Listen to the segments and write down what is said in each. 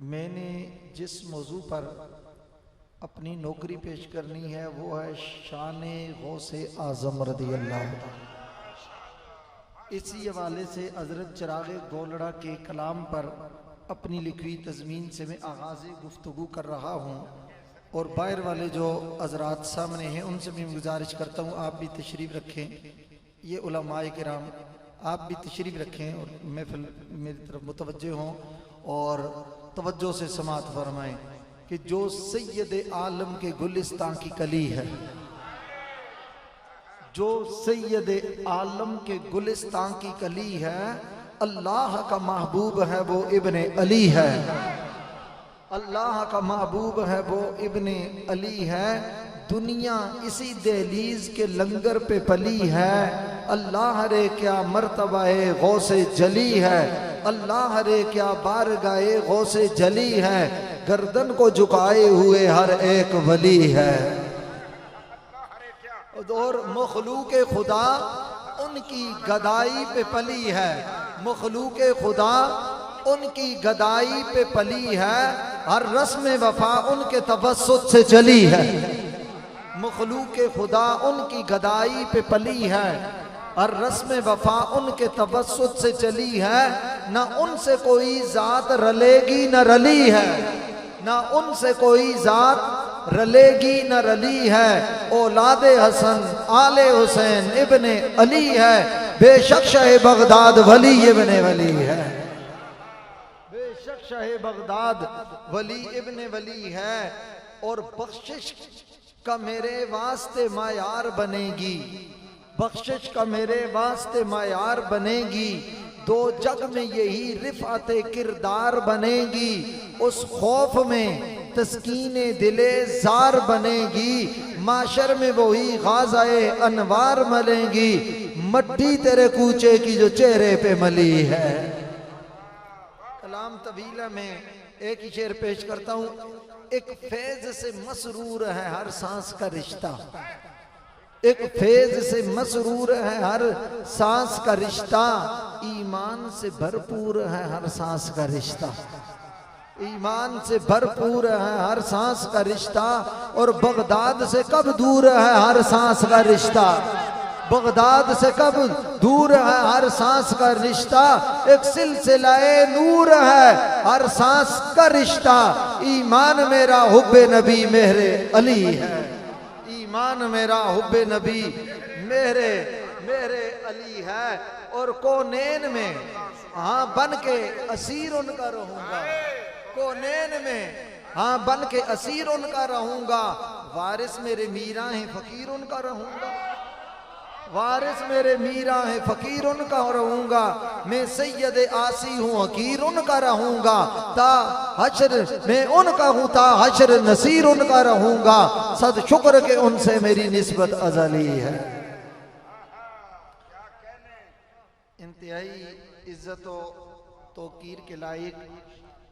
मैंने जिस मौजू पर अपनी नौकरी पेश करनी है वो है शान गौसे आज़म रज़ी अल्लाह ताला। इसी हवाले से हज़रत चिराग गोलड़ा के कलाम पर अपनी लिखी तज़मीन से मैं आगाज़ गुफ्तगू कर रहा हूँ और बाहर वाले जो हज़रात सामने हैं उनसे मैं गुजारिश करता हूँ आप भी तशरीफ़ रखें। ये उलमाए किराम आप भी तशरीफ़ रखें और महफ़िल मेरी तरफ मुतवज्जे हों और तवज्जो से समात फरमाएं कि जो सैयद आलम के गुलिस्तान की कली है, जो सैयद आलम के गुलिस्तान की कली है, अल्लाह का महबूब है वो इब्ने अली है। अल्लाह का महबूब है वो इब्ने अली है। दुनिया इसी दहलीज के लंगर पे पली है। अल्लाह रे क्या मर्तबाए गौसे जली है। अल्लाह रे क्या बारगाए गौसे जली है। गर्दन को झुकाए हुए हर एक वली है। और मखलूक खुदा उनकी गदाई पे पली है। मखलूक खुदा उनकी गदाई पे पली है। हर रस्म वफा उनके तवस्सुत से चली है। मखलूक खुदा उनकी गदाई पे पली है। हर रस्म वफा उनके तवस्सुत से चली है। ना उनसे कोई जात रलेगी न रली है। ना उनसे कोई जात रलेगी न रली है। औलादे हसन आले हुसैन इब्ने अली है। बेशक शाह बगदाद वली इब्ने वली है। बेशक शाह बगदाद वली इब्ने वली है। और बख्शिश का मेरे वास्ते मायार बनेगी। बख्शिश का मेरे वास्ते मायार बनेगी। दो जग में यही रिफाते किरदार बनेगी। उस खौफ में तस्कीने दिले जार बनेगी। माशर में वही गाज़ाए अनवार मलेंगी। मट्टी तेरे कूचे की जो चेहरे पे मली है। कलाम तवीला में एक ही शेर पेश करता हूँ। एक फैज से मसरूर है हर सांस का रिश्ता। एक फैज से मसरूर है हर सांस का रिश्ता। ईमान से भरपूर है हर सांस का रिश्ता। ईमान से भरपूर है हर सांस का रिश्ता। और बगदाद से कब दूर है हर सांस का रिश्ता। बगदाद से कब दूर है हर सांस का रिश्ता। एक सिलसिलाए नूर है हर सांस का रिश्ता। ईमान मेरा हुब्बे नबी मेरे अली है। ईमान मेरा हुब्बे नबी मेरे मेरे अली है। और कोनेन में हाँ बन के असीर उनका रहूंगा। कोनेन में हाँ बन के असीर उनका रहूंगा। वारिस मेरे मीरा हैं फकीर उनका रहूंगा। वारिस मेरे मीरा है फकीर उनका रहूंगा। मैं सैयद आसी हूँ हकीर उनका रहूंगा। ता हशर मैं उनका हूँ ता हशर नसीर उनका रहूंगा। सद शुक्र के उनसे मेरी निस्बत अज़ली है। इंतहाई इज्जत तौकीर के लायक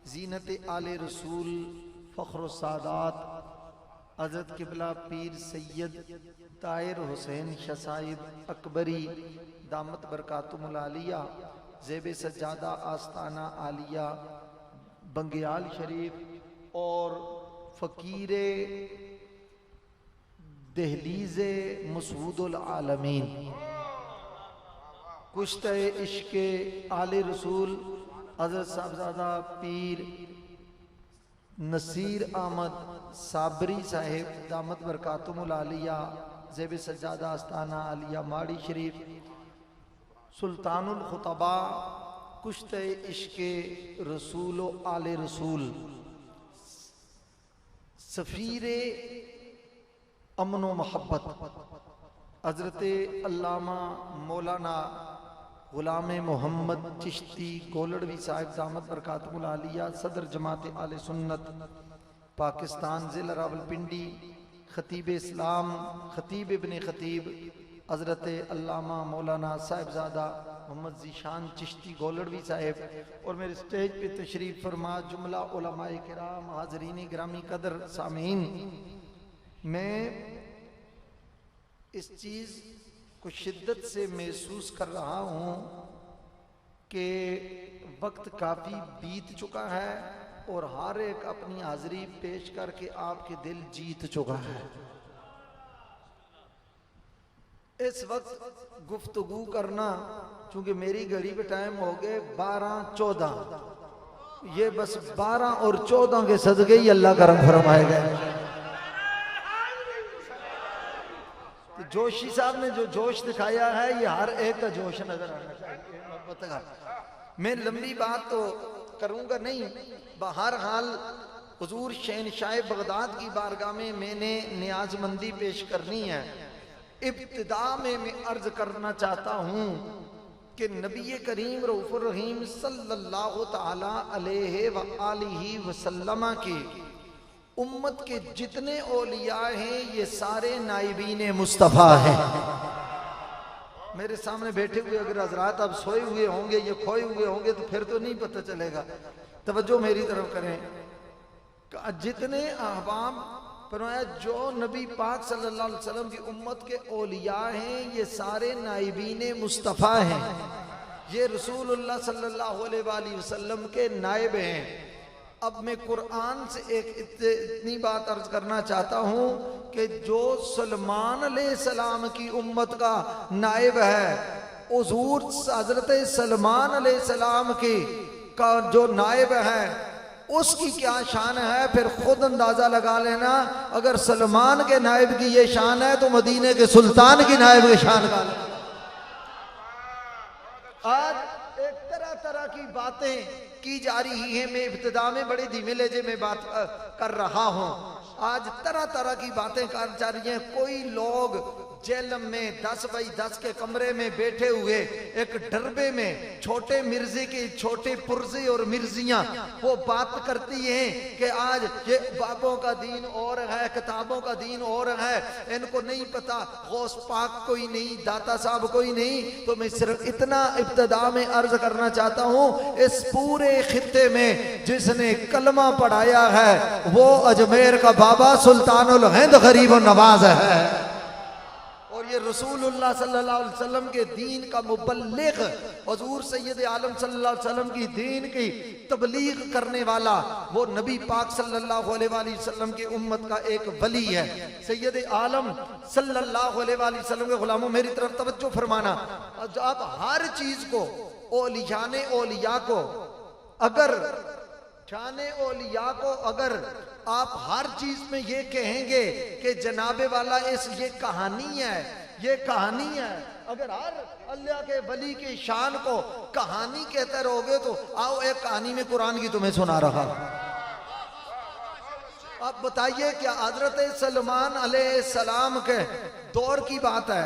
जीनत आले रसूल फ़ख्र सादात हज़रत किबला पीर सैयद ताहिर हुसैन शाह साहिब अकबरी दामत बरकातुहुल आलिया ज़ेब सज्जादा आस्ताना आलिया बंगियाल शरीफ और फ़कीर दहलीज़ मसूदुल आलमीन कुश्ते इश्क़े आले रसूल हज़रत साहबज़ादा पीर नसीर अहमद साबरी साहिब दामत बरकातुहुल आलिया ज़ेब सज्जादा आस्ताना आलिया माड़ी शरीफ सुल्तानुल खुतबा कुश्ते इश्क़े रसूल आले रसूल सफ़ीरे अमन व मोहब्बत हज़रत अल्लामा मौलाना गुलाम मोहम्मद चिश्ती गोलड़वी साहिब दामत बरकातुहुल आलिया सदर जमात आले सुन्नत पाकिस्तान ज़िला रावलपिंडी खतीब इस्लाम खतीब इब्ने खतीब हज़रत अल्लामा मौलाना साहिबजादा मोहम्मद ज़ीशान चिश्ती गोलड़वी साहिब और मेरे स्टेज पे तशरीफ़ फरमा जुमला उलमाए किराम हाज़रीन गिरामी कदर सामीन। मैं इस चीज़ को शिद्दत से महसूस कर रहा हूँ कि वक्त काफ़ी बीत चुका है और हर एक अपनी हाजिरी पेश करके आपके दिल जीत चुका है। इस वक्त गुफ्तगू करना, चूंकि मेरी घड़ी पे टाइम हो गए 12-14, ये बस 12 और 14 के सदके ही अल्लाह करम फरमाएगा। तो जोशी साहब ने जो जोश दिखाया है, ये हर एक का जोश नजर आना चाहिए। मैं लंबी बात तो करूंगा नहीं, बहर हाल हुजूर शहनशाह बगदाद की बारगाह में मैंने नियाजमंदी पेश करनी है। इब्तिदा में मैं अर्ज करना चाहता हूँ कि नबी करीम रऊफुर रहीम सल्लल्लाहु ताला अलैहि व आलिहि वसल्लम की उम्मत के जितने औलिया हैं ये सारे नाइबीन मुस्तफ़ा हैं। मेरे सामने बैठे हुए अगर हजरात अब सोए हुए होंगे, ये खोए हुए होंगे, तो फिर तो नहीं पता चलेगा। तवज्जो मेरी तरफ करें। जितने अहबाब फरमाया जो नबी पाक सल्लल्लाहु अलैहि वसल्लम की उम्मत के औलिया हैं ये सारे नाइबीन मुस्तफ़ा हैं। ये रसूलुल्लाह सल्लल्लाहु अलैहि वसल्लम के नायब हैं। अब मैं कुरान से एक इतनी बात अर्ज करना चाहता हूँ कि जो सलमान अलैहिस्सलाम की उम्मत का नायब है, हुजूर हजरत सलमान अलैहिस्सलाम की का जो नायब है उसकी क्या शान है, फिर खुद अंदाजा लगा लेना। अगर सलमान के नायब की ये शान है तो मदीने के सुल्तान की नायब की शान का। आज एक तरह तरह की बातें की जा रही है। मैं इब्तिदा में बड़े धीमे लहजे में बात कर रहा हूँ। आज तरह तरह की बातें कर जा रही हैं। कोई लोग जेलम में 10 बाई 10 के कमरे में बैठे हुए एक डरबे में छोटे मिर्जे के छोटे पुर्जे और मिर्जियां वो बात करती हैं कि आज ये बाबों का दीन और है, किताबों का दीन और है, इनको नहीं पता गौस पाक कोई नहीं, दाता साहब कोई नहीं। तो मैं सिर्फ इतना इब्तिदा में अर्ज करना चाहता हूँ, इस पूरे खित्ते में जिसने कलमा पढ़ाया है वो अजमेर का बाबा सुल्तानुल हिंद गरीब नवाज है। और ये रसूलुल्लाह सल्लल्लाहु अलैहि वसल्लम के दीन का मुबल्लिग, हुजूर सैयद आलम सल्लल्लाहु अलैहि वसल्लम की दीन की तबलीग करने वाला वो नबी पाक सल्लल्लाहु अलैहि वसल्लम की उम्मत का एक वली है। सैयद आलम सल्लल्लाहु अलैहि वसल्लम के गुलामों मेरी तरफ तवज्जो फरमाना। आप हर चीज को औलियाने औलिया को अगर शाने औलिया को अगर आप हर चीज में ये कहेंगे कि जनाबे वाला इस ये कहानी है, ये कहानी है, अगर हर अल्लाह के वली की शान को कहानी कहते रहोगे तो आओ एक कहानी में कुरान की तुम्हें सुना रहा। आप बताइए क्या हजरत सलमान अलैहिस्सलाम के दौर की बात है,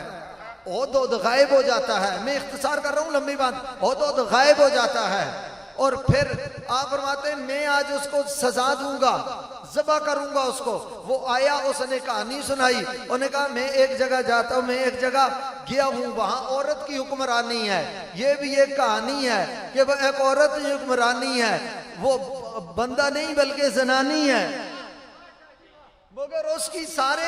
ओहद गायब हो जाता है। मैं इख्तिसार कर रहा हूँ, लंबी बात, ओहद गायब हो जाता है और फिर आप फरमाते हैं मैं आज उसको सजा दूंगा, ज़बह करूंगा उसको। वो आया, उसने कहानी सुनाई, उन्होंने कहा मैं एक जगह जाता हूँ, मैं एक जगह गया हूँ, वहां औरत की हुक्मरानी है। ये भी एक कहानी है कि वो एक औरत की हुक्मरानी है, वो बंदा नहीं बल्कि जनानी है, मगर उसकी सारे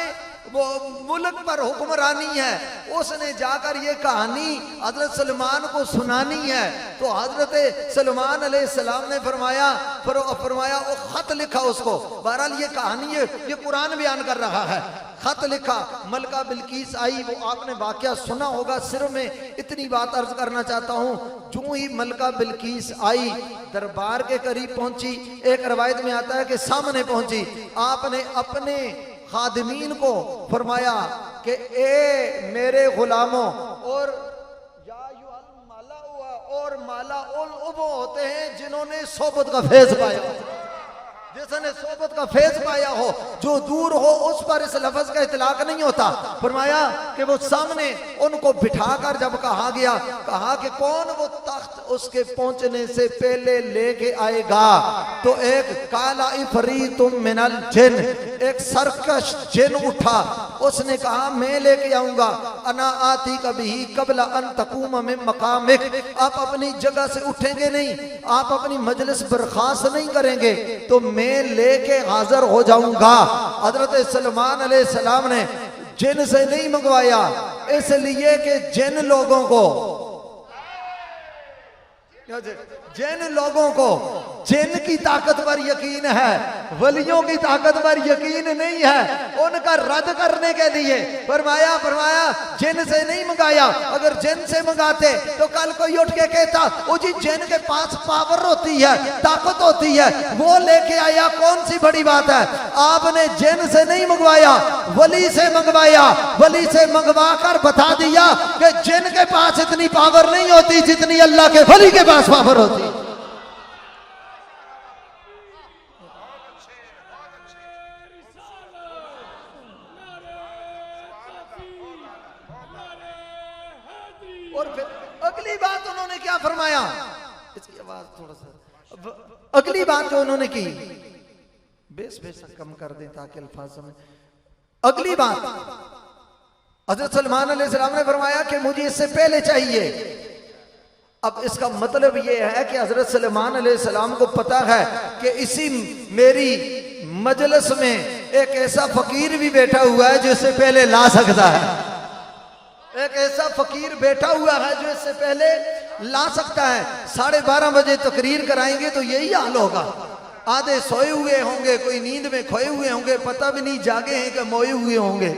वो मुल्क पर हुक्मरानी है। उसने जाकर ये कहानी हजरत सलमान को सुनानी है। तो हजरत सलमान अलैहिस्सलाम ने फरमाया वो खत लिखा उसको। बहरहाल ये कहानी है, ये कुरान बयान कर रहा है। खत लिखा, मलका बिल्किस आई, वो आपने वाकया सुना होगा। सिर्फ में इतनी बात अर्ज करना चाहता हूँ, जो ही मलका बिल्किस आई दरबार के करीब पहुंची, एक रवायत में आता है कि सामने पहुंची, आपने अपने खादिमीन को फरमाया कि ए मेरे गुलामों, और माला हुआ और माला वो होते हैं जिन्होंने सोबत का फैज पाया, जिसने सोबत का फैज पाया हो, जो दूर हो उस पर इस लफ्ज का इतलाक नहीं होता। फरमाया कि वो सामने उनको बिठाकर जब कहा गया, कहा कि कौन वो तख्त उसके पहुंचने से पहले लेके आएगा, तो एक काला इफरीतुम मिनल जिन, एक सरकश जिन उठा, उसने कहा मैं लेके आऊंगा। अना आती कभी कबला अन तकूम मिन मकामिक, आप अपनी जगह से उठेंगे नहीं, आप अपनी मजलिस बर्खास्त नहीं करेंगे तो मैं लेके हाजिर हो जाऊंगा। हजरत सलमान अलैहिस्सलाम ने जिन से नहीं मंगवाया, इसलिए कि जिन लोगों को जिन की ताकत पर यकीन है, वलियों की ताकत पर यकीन नहीं है, उनका रद्द करने के लिए फरमाया जिन से नहीं मंगाया। अगर जिन से मंगाते तो कल कोई उठ के कहता वो जी जिन के पास पावर होती है, ताकत होती है, वो लेके आया, कौन सी बड़ी बात है। आपने जिन से नहीं मंगवाया, वली से मंगवाया। वली से मंगवा कर बता दिया कि जिन के पास इतनी पावर नहीं होती जितनी अल्लाह के वली के पास पावर होती। और फिर अगली बात उन्होंने क्या फरमाया, इसकी आवाज थोड़ा सा, अगली बात जो उन्होंने की, बेस कम कर दें ताकि अल्फाज में। अगली बात हज़रत सलमान अलैहिस्सलाम ने फरमाया कि मुझे इससे पहले चाहिए। अब इसका मतलब यह है कि हज़रत सलमान अलैहिस्सलाम को पता है कि इसी मेरी मजलिस में एक ऐसा फकीर भी बैठा हुआ है जो इससे पहले ला सकता है। एक ऐसा फकीर बैठा हुआ है जो इससे पहले ला सकता है। 12:30 बजे तकरीर कराएंगे तो यही हाल होगा। आधे सोए हुए होंगे, कोई नींद में खोए हुए होंगे, पता भी नहीं जागे हैं कि मोए हुए होंगे।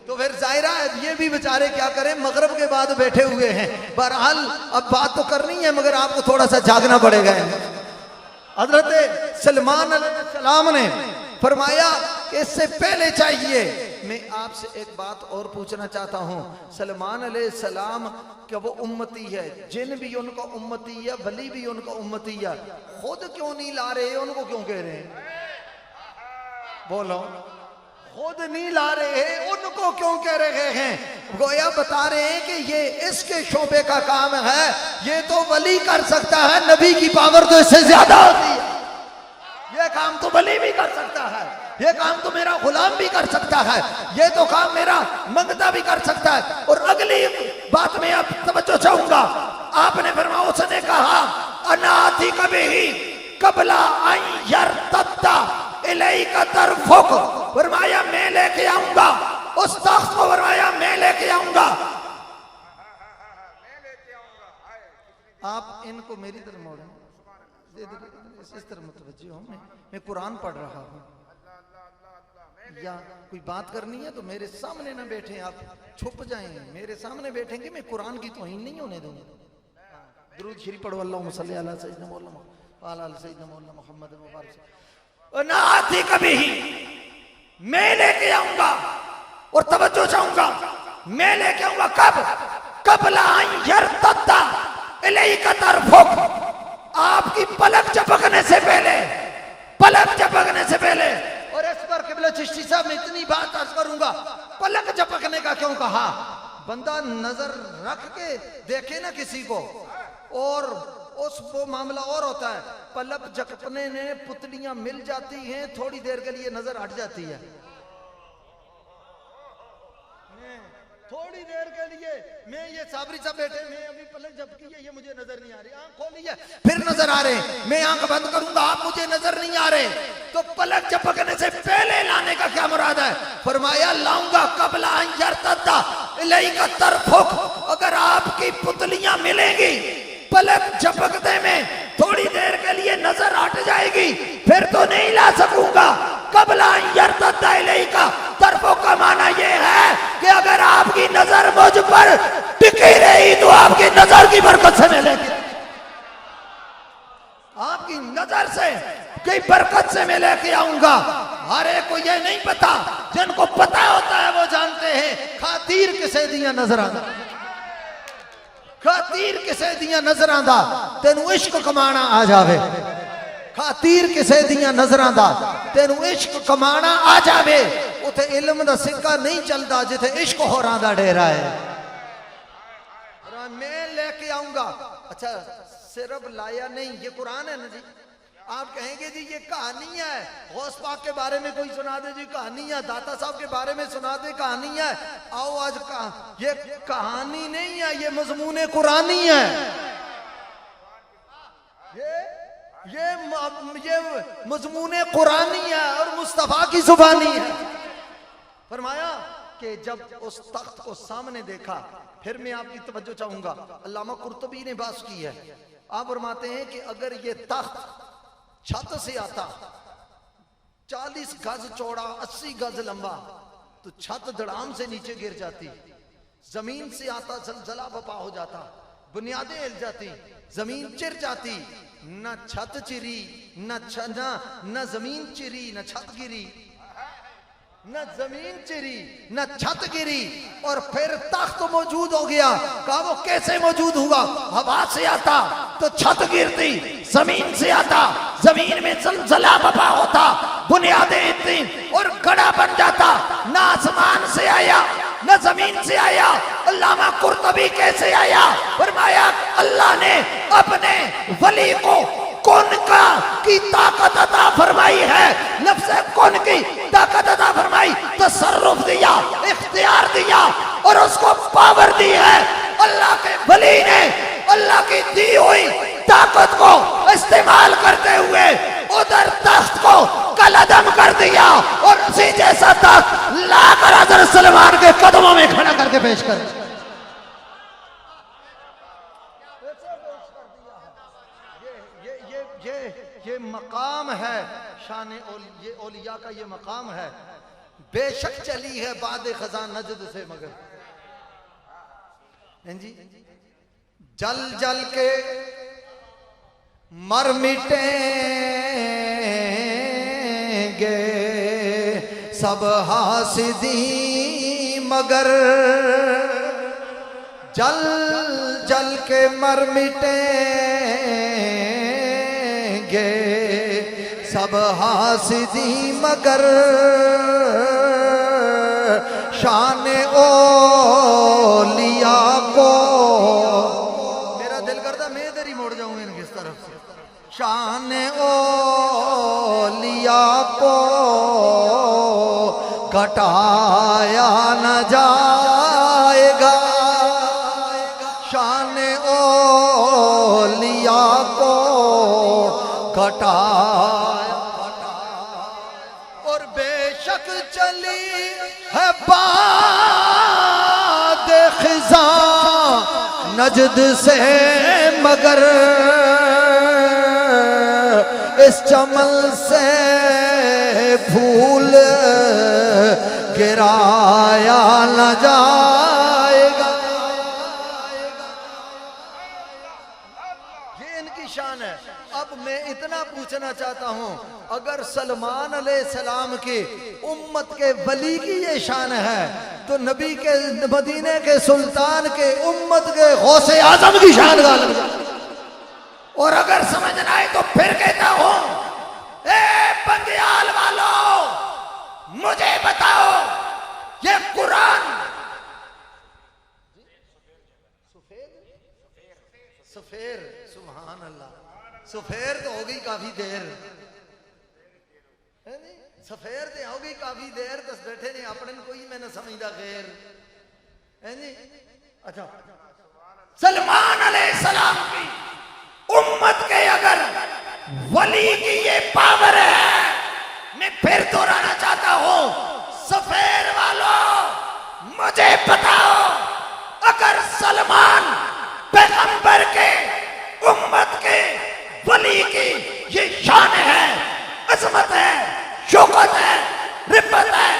तो फिर जाहिर है ये भी बेचारे क्या करें, मगरिब के बाद बैठे हुए हैं। बहरहाल अब बात तो करनी है मगर आपको थोड़ा सा जागना पड़ेगा। हजरत सलमान अलैहिस्सलाम ने फरमाया कि इससे पहले चाहिए। मैं आपसे एक बात और पूछना चाहता हूँ, सलमान अलैहिस्सलाम क्या वो उम्मती है, जिन भी उनका उम्मती है, वली भी उनका उम्मती है, खुद क्यों नहीं ला रहे, उनको क्यों कह रहे हैं? बोलो, खुद नहीं ला रहे हैं, उनको क्यों कह रहे हैं? गोया बता रहे हैं कि ये इसके शोबे का काम है, ये तो वली कर सकता है, नबी की पावर तो इससे ज्यादा होती है। ये काम तो वली भी कर सकता है, ये काम तो मेरा गुलाम भी कर सकता है, ये तो काम मेरा मंगता भी कर सकता है। और अगली बात में आप तवज्जो चाहूंगा, आपने फरमाया, उसने कहा अनाथी कभी ही कबला आई यरतद्दा इलैका तरफुक, फरमाया मैं लेके आऊंगा उस तख्त को, फरमाया मैं लेके आऊंगा। आप इनको मेरी तरफ मोड़ें, इस तरफ मुतवज्जो हो। मैं कुरान पढ़ रहा हूँ, या कोई बात करनी है तो मेरे सामने ना बैठे, आप छुप जाएं। मेरे सामने बैठेंगे मैं कुरान की तौहीन नहीं होने दूंगा। दुरूद शरीफ पढ़ो, अल्लाहुम्मा सल्ली अला सय्यिदना मौलाना व अला आलि सय्यिदना मौलाना मुहम्मद मुबारक। ना आती कभी ही मैं लेके आऊंगा, और तवज्जो चाहूंगा, मैं लेके आऊंगा कब? कबला यरतद्दा इलैका तरफुक, आपकी पलक झपकने से पहले, पलक झपकने से पहले। और इस पर क़िबला चिश्ती साहब मैं इतनी बात अर्ज करूंगा, पलक झपकने का क्यों कहा? बंदा नजर रख के देखे ना किसी को, और उस वो मामला और होता है। पलक झपकने ने पुतलियां मिल जाती हैं, थोड़ी देर के लिए नजर हट जाती है, थोड़ी देर के लिए। मैं ये साबरी साहब बैठे, मैं अभी पलक झपकी है, ये मुझे नजर नहीं आ रही, आंख खोली है फिर नजर आ रहे, मैं आंख बंद करूंगा, आप मुझे नजर नहीं आ रहे। तो पलक झपकने से पहले लाने का क्या मुराद है? फरमाया लाऊंगा कबला यरतद्दा इलैका तरफुक, अगर आपकी पुतलियां मिलेंगी पलक झपकते में थोड़ी देर के लिए नजर हट जाएगी, फिर तो नहीं ला सकूंगा। कबला यरतद्दा इलैका तरफुक का माना यह है कि अगर आपकी नजर मुझ पर टिकी रही तो आपकी नजर की बरकत से मिलेगी, आपकी नजर से की बरकत से मैं लेके आऊंगा। हर एक को यह नहीं पता, जिनको पता होता है वो जानते हैं खातिर किसे दिया नजर आंदा, खातिर किसे दिया नजर आंदा, तेनू इश्क कमाना आ जावे। खातिर किसे दिया नजरां दा तेनू इश्क कमाना आ जावे, उथे इल्म दा सिक्का नहीं चलता जिथे इश्क होरां दा डेरा है। मैं लेके आऊंगा। अच्छा, सिर्फ लाया नहीं, ये कुरान है ना जी। आप कहेंगे जी ये कहानी है, गौस पाक के बारे में कोई सुना दे जी कहानी है, दाता साहब के बारे में सुना दे कहानी है। आओ आज ये कहानी नहीं है, ये मजमून कुरानी है। ये मजमून कुरानी है और मुस्तफा की जुबानी है। फरमाया कि जब उस तख्त को सामने देखा, फिर मैं आपकी तवज्जो चाहूंगा, अल्लामा कुर्तुबी ने बात की है। आप फरमाते हैं कि अगर ये तख्त छत से आता, 40 गज चौड़ा 80 गज लंबा, तो छत धड़ाम से नीचे गिर जाती। जमीन से आता, जलजला बपा हो जाता, बुनियादें हिल जाती, जमीन चिर जाती। न छत चिरी, न जमीन चिरी, न छत गिरी, न जमीन चिरी न छत गिरी। और फिर तख्त मौजूद हो गया। कहा वो कैसे मौजूद हुआ? हवा से आता तो छत गिरती, जमीन से आता जमीन में जलजला बपा होता, बुनियादें हिलती और गड़ा बन जाता। ना आसमान से आया न जमीन से आया। अल्लामा कुर्तबी कैसे आया? फरमाया अल्लाह ने अपने वली को कौन का की ताकत अता फरमाई है, लफ्ज़ कौन की ताकत अता फरमाई, तसर्रुफ दिया, इख्तियार दिया और उसको पावर दी है। अल्लाह के वली ने अल्लाह की दी हुई ताकत को इस्तेमाल करते हुए उधर तख्त को कलअदम कर दिया और उसी जैसा तख्त लाकर हज़रत सलमान के कदमों में खड़ा करके पेश कर। ये मकाम है शान ये औलिया का, ये मकाम है। बेशक चली है बाद खजान नजद से, मगर जी जल जल के मर मिटेंगे सब हासिदी, मगर जल जल के मर मिटेंगे सब हासिदी, मगर शान औलिया को। मेरा दिल करता मैं इधर ही मोड़ जाऊं इनकी इस तरफ से। शान औलिया को घटाया न जाएगा, शान औलिया को घटाया। और बेशक चली है बाद खिज़ा नजद से, मगर इस चमन से फूल गिराया न जाएगा। ये इनकी शान है। अब मैं इतना पूछना चाहता हूं, अगर सलमान अलैहिस्सलाम की उम्मत के वली की ये शान है, तो नबी के मदीने के सुल्तान के उम्मत के गौसे आजम की शान गालिब। और अगर समझना है तो फिर कहता हूं, ए बंदियाल वालों, मुझे बताओ ये कुरान सफेर, सुभान अल्लाह, सफेर तो हो गई काफी देर, सफेर तो हो गई काफी देर, दस बैठे ने अपने कोई मैं न समझदा खैर है जी। अच्छा, सलमान अलैहिस्सलाम की उम्मत के अगर वली की ये पावर है, मैं फिर दोहराना चाहता हूं, सफेर वालों मुझे बताओ, अगर सलमान पैगंबर के उम्मत के वली की ये शान है, अजमत है, शौकत है, रिफत है,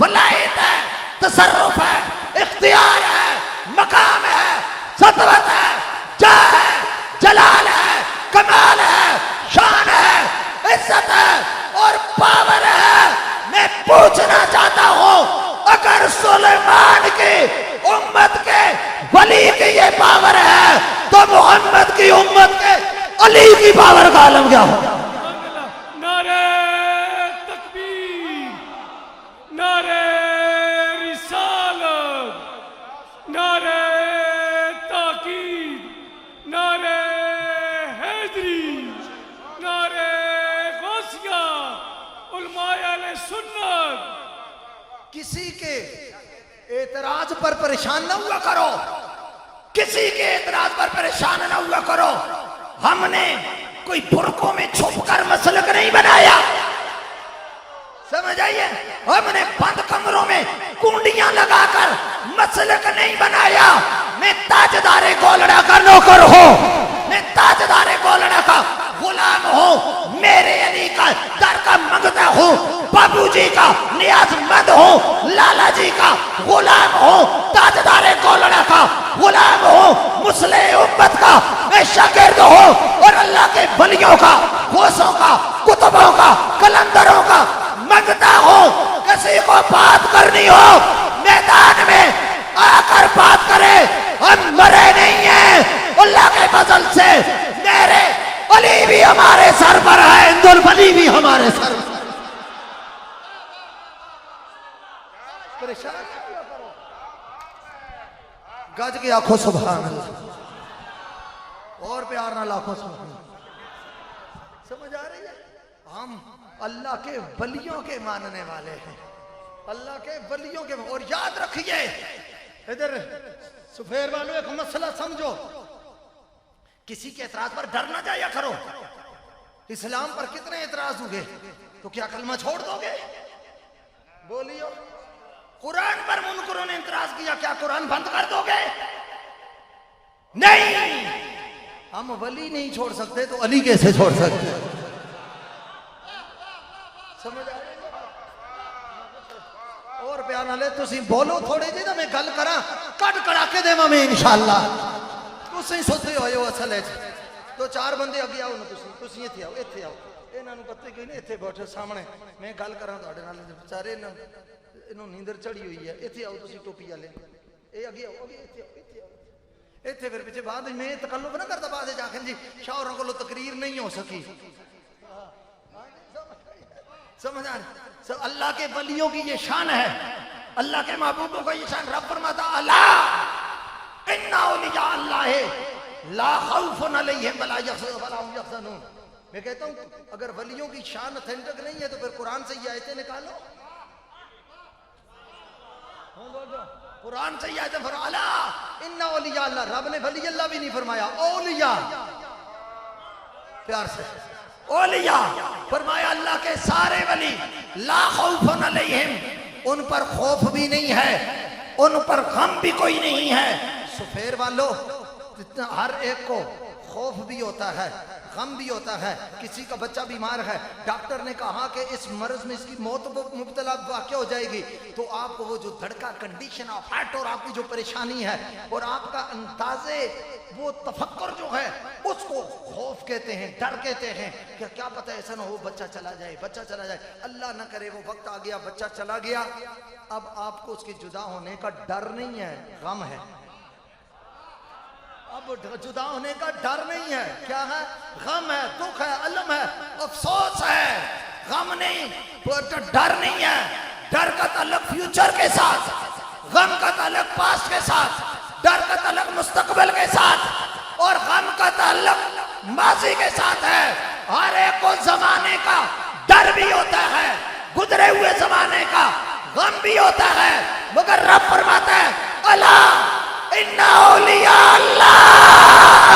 वलायत है, तसर्रुफ है, इख्तियार है, मकाम है, सतवत है, जाह है, जलाल है, कमाल है, शान है, इज्जत है और पावर है। मैं पूछना चाहता हूं, अगर सुलेमान की उम्मत के वली की ये पावर है, तो मोहम्मद की उम्मत के अली की पावर का आलम क्या होगा? नारे तकबीर, नारे रिसालत, नारे ताकीद, नारे हैदरी, नारे गौसिया, उलमाए अहले सुन्नत। किसी के एतराज पर परेशान न हुआ करो, किसी के एतराज पर परेशान न हुआ करो। हमने कोई बुरकों में छुपकर मसलक नहीं बनाया, समझ आइए। हमने बंद कमरों में कुंडियां लगाकर मसलक नहीं बनाया। मैं ताजदारे गोलड़ा का नौकर हूं, मैं ताजदारे गोलड़ा का गुलाम हूं। मेरे अली का दर का मंगता हूँ, बाबू जी का नियाजमंद हूँ, लाला जी का गुलाम हूँ, ताजदारे कौलड़ा का गुलाम हूँ, मुस्लिम उम्मत का मैं शागिर्द हूँ और अल्लाह के वलियों का, गौसों का, कुतुबों का, कलंदरों का मंगता हूँ। किसी को बात करनी हो मैदान में आकर बात करे, हम मरे नहीं हैं। अल्लाह के फजल से मेरे अली भी हमारे सर पर है, इंदुल वली भी हमारे सर पर। परेशान क्यों करो? गज के आंखों सुभान अल्लाह, और प्यार ना लाखों सुभान। समझ आ रही है? हम अल्लाह के वलियों के मानने वाले हैं, अल्लाह के वलियों के। और याद रखिए, इधर सुफेर वालों एक मसला समझो, किसी के एतराज पर डर ना जाया करो। इस्लाम पर कितने एतराज हुए, तो क्या कलमा छोड़ दोगे? बोलियो। कुरान पर मुनकरों ने एतराज किया, क्या कुरान बंद कर दोगे? नहीं। हम वली नहीं छोड़ सकते तो अली कैसे छोड़ सकते? समझ आ रही है? और प्यार नाले तुसी बोलो थोड़ी जी ना, मैं गल करा कट कड़ाके देवा मैं इंशाअल्लाह। तुसी सोते होए हो असल तो चार बंदे अगे आओ ना, तुसी इत्थे आओ, इत्थे आओ। इन्हां नूं पता ही नहीं, इत्थे बैठो सामने, मैं गल करा तुहाडे नाल। बेचारे इन्हों नींदर चढ़ी हुई है। इत्थे आओ तुसी टोपी वाले, ए अगे आओ, अगे इत्थे आओ, इत्थे आओ। इत्थे फिर पिछे बाद मैं तकल्लुफ ना करता, बाद जाखन जी शाहरों को तकरीर नहीं हो सकी। समझ आ रही? अल्लाह के वलियों की ये शान है, अल्लाह के महबूबों का ये शान। रब फरमाता अला इन्ना औलिया अल्लाह ला खौफुन अलैहिम वला हुम यहज़नून। मैं कहता हूं अगर वलियों की शान ऑथेंटिक नहीं है तो फिर कुरान से ये आयतें निकालो। कुरान से ये आयतें फरमा अला इन्ना औलिया अल्लाह। रब ने वली अल्लाह भी नहीं फरमाया, औलिया प्यार से औलिया फरमाया। अल्लाह के सारे वली ला खौफुन अलैहिम, उन पर खौफ भी नहीं है, उन पर गम भी कोई नहीं है। सुफेर वालों, जितना हर एक को खौफ भी होता है, गम भी होता है। किसी का बच्चा बीमार है, डॉक्टर ने कहा कि इस मर्ज में इसकी मौत मुब्तला वाक़या हो जाएगी, तो आपको वो जो धड़का, कंडीशन ऑफ हार्ट और आपकी जो परेशानी है और आपका अंदाजे वो तफक्कुर जो है उसको खौफ कहते हैं, डर कहते हैं। क्या पता ऐसा ना हो बच्चा चला जाए, बच्चा चला जाए, अल्लाह ना करे वो वक्त आ गया, बच्चा चला गया। अब आपको उसके जुदा होने का डर नहीं है, गम है। अब जुदा होने का डर नहीं है, क्या है? गम है, दुख है, अलम है, अफसोस है। गम नहीं, डर नहीं है। डर का ताल्लुक फ्यूचर के साथ, गम का ताल्लुक पास्ट के साथ, डर का ताल्लुक मुस्तकबिल के साथ और गम का ताल्लुक माजी के साथ है। हर एक को जमाने का डर भी होता है, गुजरे हुए जमाने का गम भी होता है, मगर रब फरमाता है अला इन्ना औलिया अल्लाह।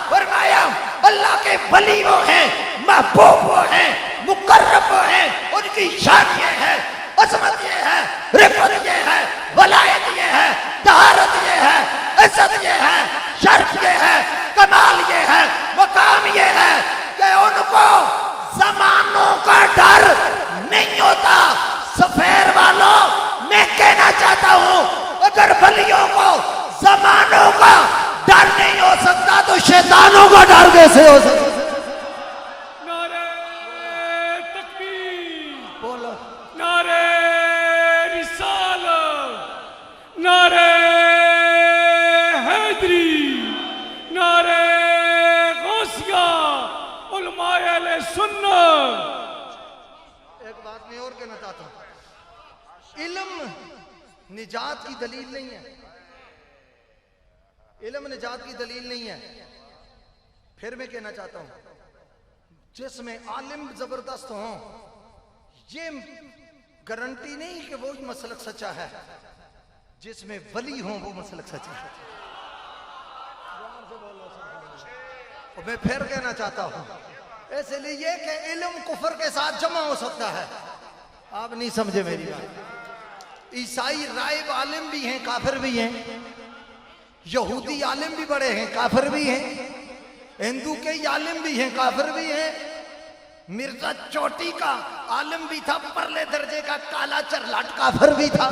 फरमाया अल्लाह के वली वो हैं, महबूब वो हैं, मुकर्रब वो हैं, उनकी शान ये है, अजमत ये है, रिफत ये है, वलायत ये है, तहारत ये है, इज्जत ये है, शर्फ ये है, कमाल ये है, मकाम ये है कि उनको जमानों का डर नहीं होता। सफेर वालों, मैं कहना चाहता हूं अगर वलियों को जमानों का डर नहीं हो सकता तो शैतानों का डर कैसे हो सकता? नारे तकबीर, बोलो नारे रिसालत, नारे हैदरी, नारे गौसिया, उलमाए अहले सुन्नत। एक बात मैं और कहना चाहता हूं, इल्म निजात की दलील नहीं है, इल्म निजात की दलील नहीं है। फिर मैं कहना चाहता हूं जिसमें आलिम जबरदस्त हो ये गारंटी नहीं कि वो मसलक सच्चा है, जिसमें वली हो वो मसलक सच्चा है। और मैं फिर कहना चाहता हूं इसलिए कि इल्म कुफर के साथ जमा हो सकता है। आप नहीं समझे मेरी बात। ईसाई राइब आलिम भी हैं, काफिर भी हैं, यहूदी आलिम भी बड़े हैं, काफिर भी हैं, हिंदू के आलिम भी हैं, काफिर भी हैं, मिर्जा चोटी का आलिम भी था, परले दर्जे का काला चरलाट काफिर भी था।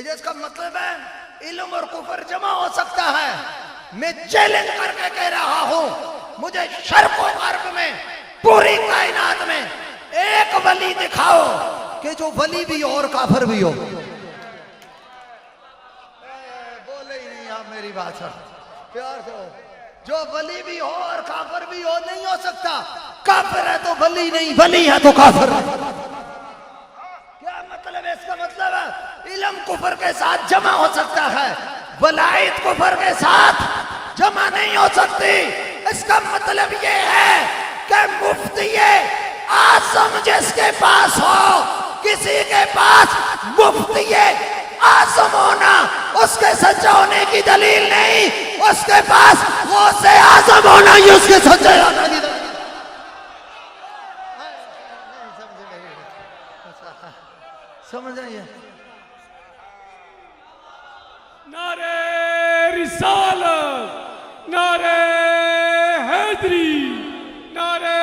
इसका मतलब है इल्म और कुफर जमा हो सकता है। मैं चैलेंज करके कह रहा हूं, मुझे शर्क़ व गर्ब में पूरी कायनात में एक वली दिखाओ कि जो वली भी हो और काफिर भी हो। बोले ही नहीं आप मेरी बात सर, प्यार से। जो वली भी हो और काफिर भी हो, नहीं हो सकता। काफिर है तो वली नहीं, वली है तो काफिर। क्या मतलब है? इसका मतलब है इल्म कुफर के साथ जमा हो सकता है, वलायत कुफर के साथ जमा नहीं हो सकती। इसका मतलब ये है कि मुफ्ती आजम जिसके पास हो, किसी के पास मुफ्ती आजम होना उसके सच्चा होने की दलील नहीं, उसके पास वो से आजम होना ही उसके सच्चा होने की दलील। समझ आइए? नारे रिसालत, नारे हैदरी, नारे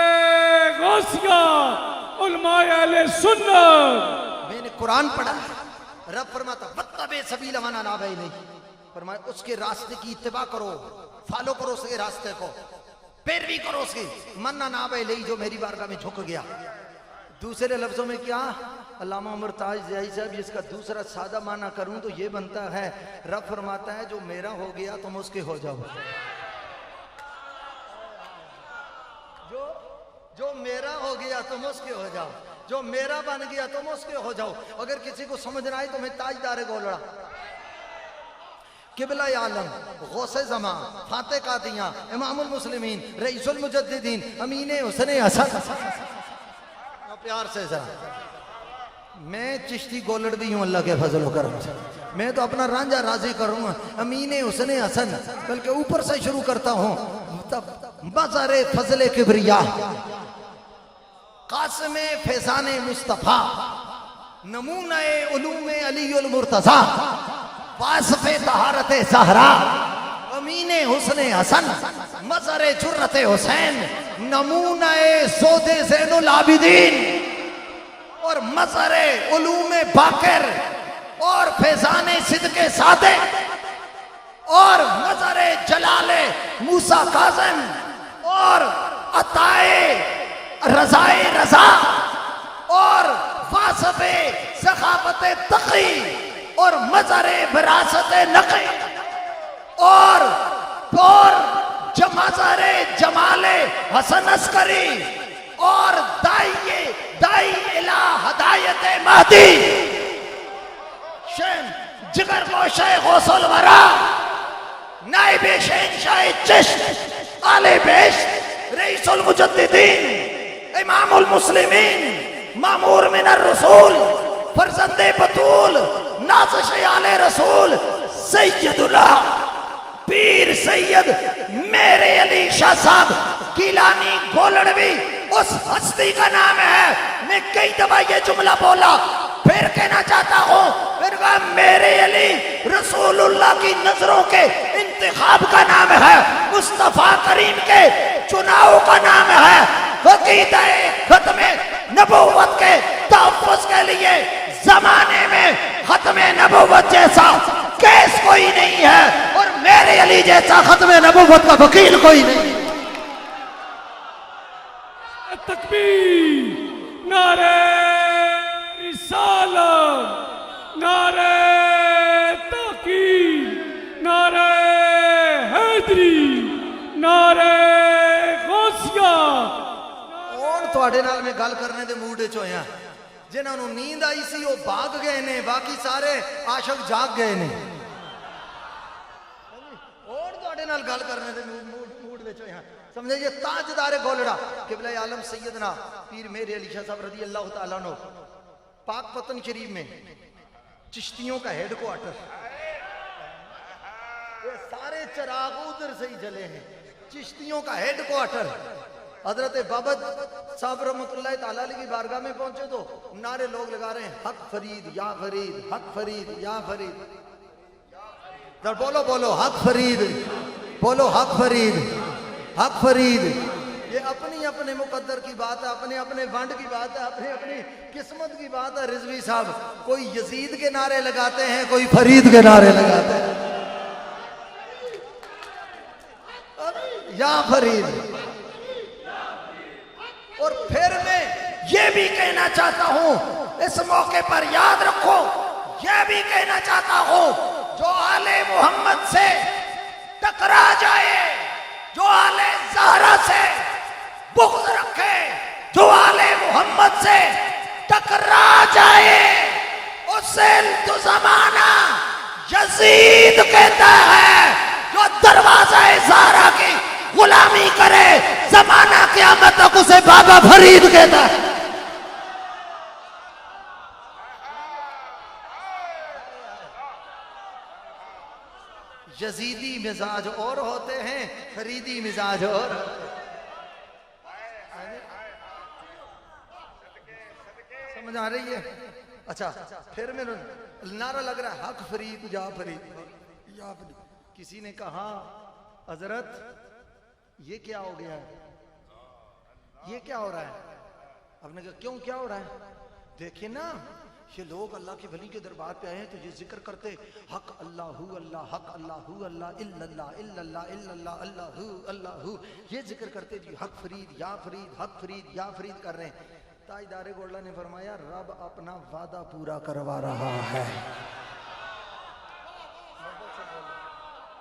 गौसिया, उलमाए अहले सुन्नत। मैंने कुरान पढ़ा है, रब फरमाता वत्तबे सबील मन अनाबा इलैहि, फरमाया उसके रास्ते की इत्तिबा करो, फॉलो करो उसके रास्ते को, पैरवी करो उसकी। मन अनाबा इलैहि, जो मेरी बारगाह में झुक गया। दूसरे लफ्जों में क्या, अल्लामा उमर ताज ज़ियाई साहब, इसका दूसरा सादा माना करूं तो ये बनता है, रब फरमाता है जो मेरा हो गया तुम उसके हो जाओ। जो मेरा हो गया तुम उसके हो जाओ, जो मेरा बन गया तुम उसके हो जाओ। अगर किसी को समझ ना आए तो मैं ताजदार गोलड़ा, किबला आलम, गौसे ज़मा, फाते कादियां, इमामुल मुस्लिमीन, रईसुल मुजद्दिदीन, अमीने हुसैन हसन। प्यार से जरा, मैं चिश्ती गोलड़ भी हूं अल्लाह के फजल करम से। मैं तो अपना रांझा राजी करूंगा, अमीने हुसैन हसन, बल्कि ऊपर से शुरू करता हूं। तब मज़ारे फजले किबरिया, कासिमे फैजाने मुस्तफा, नमूने उलूमे अलीउल मुर्तज़ा, वासफे तहारते ज़हरा, अमीने हुस्न हसन, मज़ारे जुर्रते हुसैन, नमूने सोदे ज़ैनुल आबिदीन, और मज़ारे उलूमे बाकर, और फैजाने सिद्के सादे, और मज़ारे जलाले मूसा काज़िम, और अताए रज़ाए रज़ा, और वासफे सखावते तक़ी, और मज़ारे विरासते नक़ी, और मज़ारे जमाले हसन अस्करी, और दाई इला हदायत महदी, शेन जिगर गोशे गौसुल वरा, नाइबे शहंशाह चिश्त, आले बेश्त, रईसुल मुजद्दिदीन, इमामुल मुस्लिमीन, मामूर मिनर रसूल, फरजंदे बतूल, नाज़िश आले रसूल, सैयदुल्लाह पीर सैयद मेरे अली शाह साहब गिलानी गोलड़वी उस हस्ती का नाम है। मैं कई दफा ये जुमला बोला, फिर कहना चाहता हूँ, फिर कहा मेरे अली रसूलुल्लाह की नजरों के इंतखाब का नाम है, मुस्तफा करीम के चुनाव का नाम है। अक़ीदा-ए खत्मे नबुव्वत के तहफ़्फ़ुज़ के लिए जमाने में खत्मे नबुव्वत जैसा केस कोई नहीं है, और मेरे अली जैसा खत्मे नबुव्वत का वकील कोई नहीं। तकबीर, नारे रिसालत, नारे ताकीद, नारे हैदरी, नारे गौसिया। और तुहाडे नाल मैं गल करने दे मूड च होया, जिन्होंने नींद आई सी वो भाग गए ने, बाकी सारे आशक जाग गए ने। और तुहाडे नाल गल करने दे मूड विच होया, समझे ये ताजदार गोलड़ा किबला आलम सैयदना पीर मेरे अली शाह साहब रज़ी अल्लाह तआला अन्हु, पाक पतन शरीफ में चिश्तियों का हेडक्वार्टर, ये सारे चिराग उधर से ही जले हैं। चिश्तियों का हेडक्वार्टर हजरत बाबत साहब रहमतुल्लाह तआला अलैह की बारगाह में पहुंचे तो नारे लोग लगा रहे हैं, हक फरीद या फरीद, हक फरीद या फरीद। बोलो बोलो हक फरीद, बोलो हक फरीद। हक फरीद। ये अपनी अपने मुकद्दर की बात है, अपने अपने वंड की बात है, अपनी अपनी किस्मत की बात है। रिजवी साहब कोई यजीद के नारे लगाते हैं, कोई फरीद के नारे लगाते हैं। या फरीद। और फिर मैं ये भी कहना चाहता हूं, इस मौके पर याद रखो, यह भी कहना चाहता हूं, जो आले मोहम्मद से टकरा जाए, जो आले ज़हरा से बुग़्ज़ रखे, जो आले मोहम्मद से टकरा जाए, उसे तो ज़माना यजीद कहता है। जो दरवाज़ा ज़हरा की गुलामी करे, ज़माना क़यामत तक उसे बाबा फरीद कहता है। यजीदी मिजाज और होते हैं, फरीदी मिजाज और। समझ आ रही है? अच्छा, फिर मेरा नारा लग रहा है, हक फरीद या फरीद या फरीद। किसी ने कहा हजरत ये क्या हो गया है, ये क्या हो रहा है? आपने कहा क्यों, क्या हो रहा है? देखिए ना, ये लोग अल्लाह के वली के दरबार पे आए हैं तो ये जिक्र करते हक अल्लाहू अल्लाह, हक अल्लाहू अल्लाह, इल्लल्लाह इल्लल्लाह इल्लल्लाह, अल्लाहू अल्लाहू, ये जिक्र करते जी हक फरीद या फरीद, हक फरीद या फरीद कर रहे हैं। ताजदारे गोल्डा ने फरमाया रब अपना वादा पूरा करवा रहा है।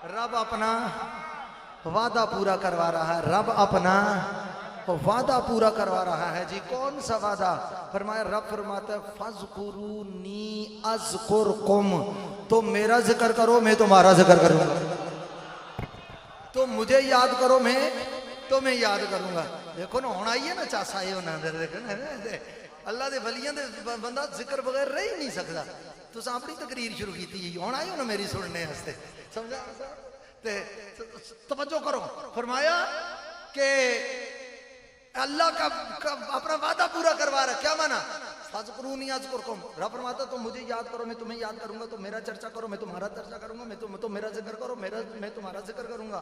रब अपना वादा पूरा करवा रहा है, रब अपना वादा पूरा करवा रहा है जी। कौन सा वादा? फरमाया, रब फरमाता है फज़कुरूनी अज़कुरकुम, तो मेरा जिक्र करो मैं तुम्हारा जिक्र करूंगा, तो मुझे याद करो मैं तुम्हें याद करूंगा। देखो ना हुण आई है ना चासा ये होना, देखो ना अल्लाह दे वलियां दे बंदा जिक्र बगैर रह ही नहीं सकता। तुस अपनी तकरीर शुरू की थी, हुण आई हो ना मेरी सुनने वास्ते, समझा? तवज्जो करो। फरमाया कि अल्लाह का अपना वादा पूरा करवा रहा। क्या माना? फज़कुरूनी अज़कुरकुम, रब फरमाता तो मुझे याद करो मैं तुम्हें याद करूंगा, तो मेरा चर्चा करो मैं तुम्हारा चर्चा करूंगा, तो मेरा जिक्र करो मैं तुम्हारा जिक्र करूंगा।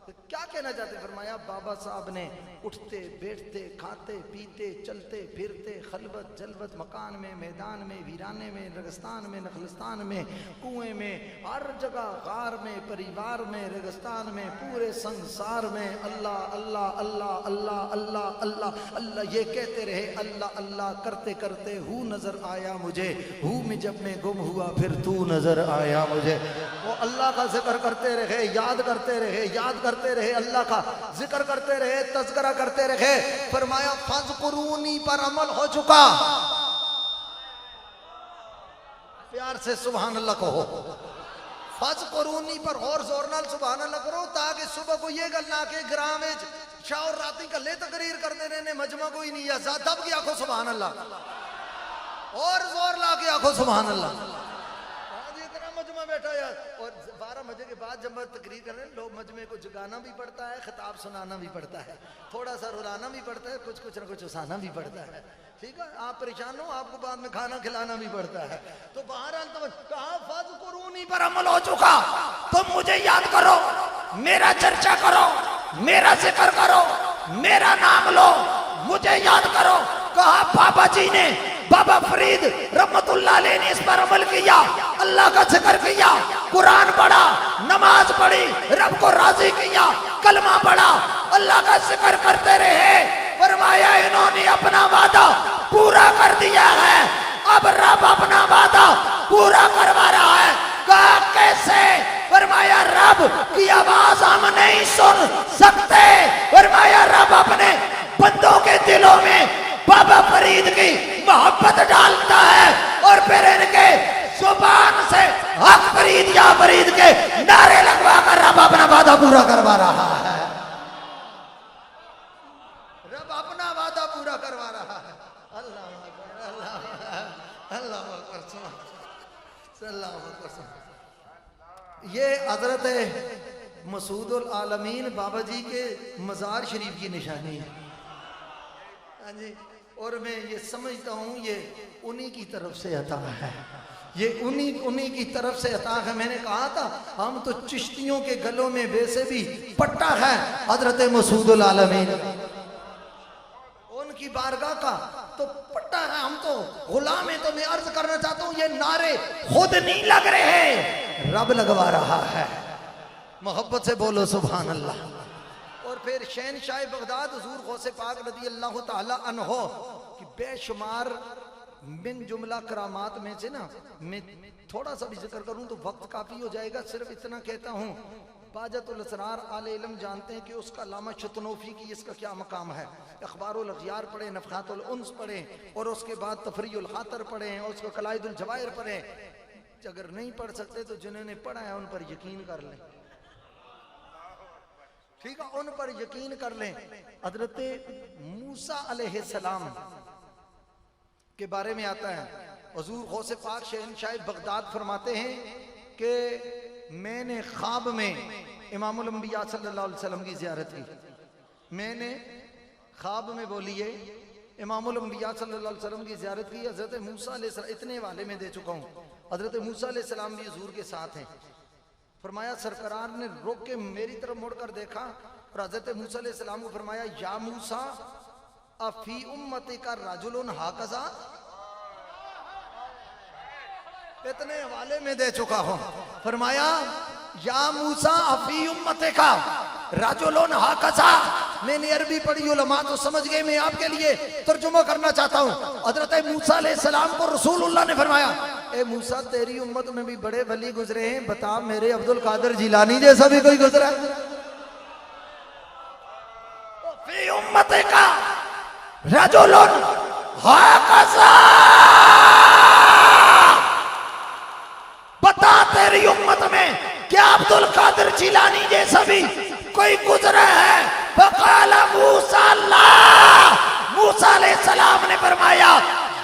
तो क्या कहना चाहते? फरमाया बाबा साहब ने उठते बैठते खाते पीते चलते फिरते खलवत जलवत, मकान में, मैदान में, वीराने में, रेगिस्तान में, नखलिस्तान में, कुएं में, हर जगह, गार में, परिवार में, रेगिस्तान में, पूरे संसार में अल्लाह अल्लाह अल्लाह अल्लाह अल्लाह अल्लाह अल्लाह ये कहते रहे। अल्लाह अल्लाह करते करते हूँ नजर आया मुझे, हूँ में जब मैं गुम हुआ फिर तू नजर आया मुझे। वो अल्लाह का जिक्र करते रहे, याद करते रहे, याद करते रहे, अल्लाह का जिक्र करते रहे, तज़किरा करते रहे। फरमाया फज़कुरूनी पर अमल हो चुका। प्यार से सुभान अल्लाह कहो। फज़कुरूनी पर और जोर नाल सुभान अल्लाह करो, ताकि सुबह को ये गल ना के ग्राम में शाह और राती कले तकरीर करते रहने, मजमा कोई नहीं है, तब की आखो सुभान अल्लाह, और जोर ला के आखो सुभान अल्लाह। इतना मजमा बैठा यार, और 12 बजे के बाद जब तकरीर कर रहे हैं, लोग मजमे को जगाना भी पड़ता है, खिताब सुनाना भी पड़ता है, थोड़ा सा रुलाना भी पड़ता है, कुछ कुछ ना कुछ हंसाना भी पड़ता है। ठीक है, आप परेशान हो, आपको बाद में खाना खिलाना भी पड़ता है। तो बहरहाल तो कहा फज़कुरूनी पर अमल हो चुका, तुम मुझे याद करो, मेरा चर्चा करो, मेरा जिक्र करो, मेरा नाम लो, मुझे याद करो। कहा बाबा जी ने, बाबा फरीद रहमतुल्लाह अलैह ने इस पर अमल किया, अल्लाह का जिक्र किया, कुरान पढ़ा, नमाज पढ़ी, रब को राजी किया, कलमा पढ़ा, अल्लाह का जिक्र करते रहे। फरमाया इन्होंने अपना वादा पूरा कर दिया है, अब रब अपना वादा पूरा करवा रहा है। कहा कैसे? फरमाया रब की आवाज हम नहीं सुन सकते। फरमाया रब अपने बंदों के दिलों में बाबा फरीद की मोहब्बत डालता है, और फिर इनके जुबान से हक फरीद या फरीद के नारे लगवा कर रब अपना वादा पूरा करवा रहा है। रब अपना वादा पूरा करवा रहा है। अल्लाह अल्लाह ये हजरत मसूदुल आलमीन बाबा जी के मज़ार शरीफ की निशानी है। हाँ जी, और मैं ये समझता हूँ ये उन्हीं की तरफ से अता है। ये उन्हीं उन्हीं की तरफ से अता है। मैंने कहा था हम तो चिश्तियों के गलों में वैसे भी पट्टा है हजरत मसूदुल आलमीन, उनकी बारगाह का तो पट्टा है, हम तो गुलाम है। तो मैं अर्ज करना चाहता हूं ये नारे खुद नहीं लग रहे, रब लगवा रहा है। मोहब्बत से बोलो सुभान अल्लाह। और फिर शहनशाह बगदाद हुजूर गौसे पाक रज़ी अल्लाह ताला अन्हो की बेशुमार बिन जुमला करामात में से ना मैं थोड़ा सा भी जिक्र करूं तो वक्त काफी हो जाएगा। सिर्फ इतना कहता हूं बाजतुल असरार आले इल्म जानते हैं कि उसका लामा शतनोफी की इसका क्या मकाम है। अखबारुल अखयार पढ़े, नफ़क़ातुल उन्स पढ़े और उसके बाद तफरीउल खातर पढ़े और उसको कलाइदुल जवाहिर पढ़े। अगर नहीं पढ़ सकते तो जिन्होंने पढ़ा है उन पर यकीन कर लें, ठीक है, उन पर यकीन कर लें। हजरत मूसा अलैहिस्सलाम के बारे में आता है, हुजूर गौसे पाक शहनशाह बगदाद फरमाते हैं कि मैंने ख्वाब में इमामुल अंबिया सल्लल्लाहु अलैहि वसल्लम की ज़ियारत की। मैंने ख्वाब में बोलिए इमामुल अंबिया सल्लल्लाहु अलैहि वसल्लम की ज़ियारत की। हज़रत मूसा अलैहिस्सलाम, इतने वाले में दे चुका हूँ, हज़रत मूसा अलैहिस्सलाम भी हुजूर के साथ हैं। फरमाया सरकार ने रोक के मेरी तरफ मुड़कर देखा और हज़रत मूसा अलैहिस्सलाम को फरमाया या मूसा अफी उम्मती का राजुलन हाकज़ा। इतने हवाले में दे चुका हूं। फरमाया या मूसा अफी उम्मते का राजुलन हाकज़ा। मैंने अरबी पढ़ी, उलमा तो समझ गए, मैं आपके लिए तर्जुमा करना चाहता हूं। हजरत मूसा अलैहिस्सलाम को रसूलुल्लाह ने फरमाया ए मूसा तेरी उम्मत में भी बड़े वली गुजरे हैं, बता मेरे अब्दुल कादिर जिलानी जैसा भी कोई गुजरा है? फी उम्मते का रजुलन हाकज़ा। बता तेरी उम्मत में क्या अब्दुल कादिर जिलानी जैसा भी कोई गुजरा है? फकाला मूसा अल्लाह, मूसा अलैहिस्सलाम ने फरमाया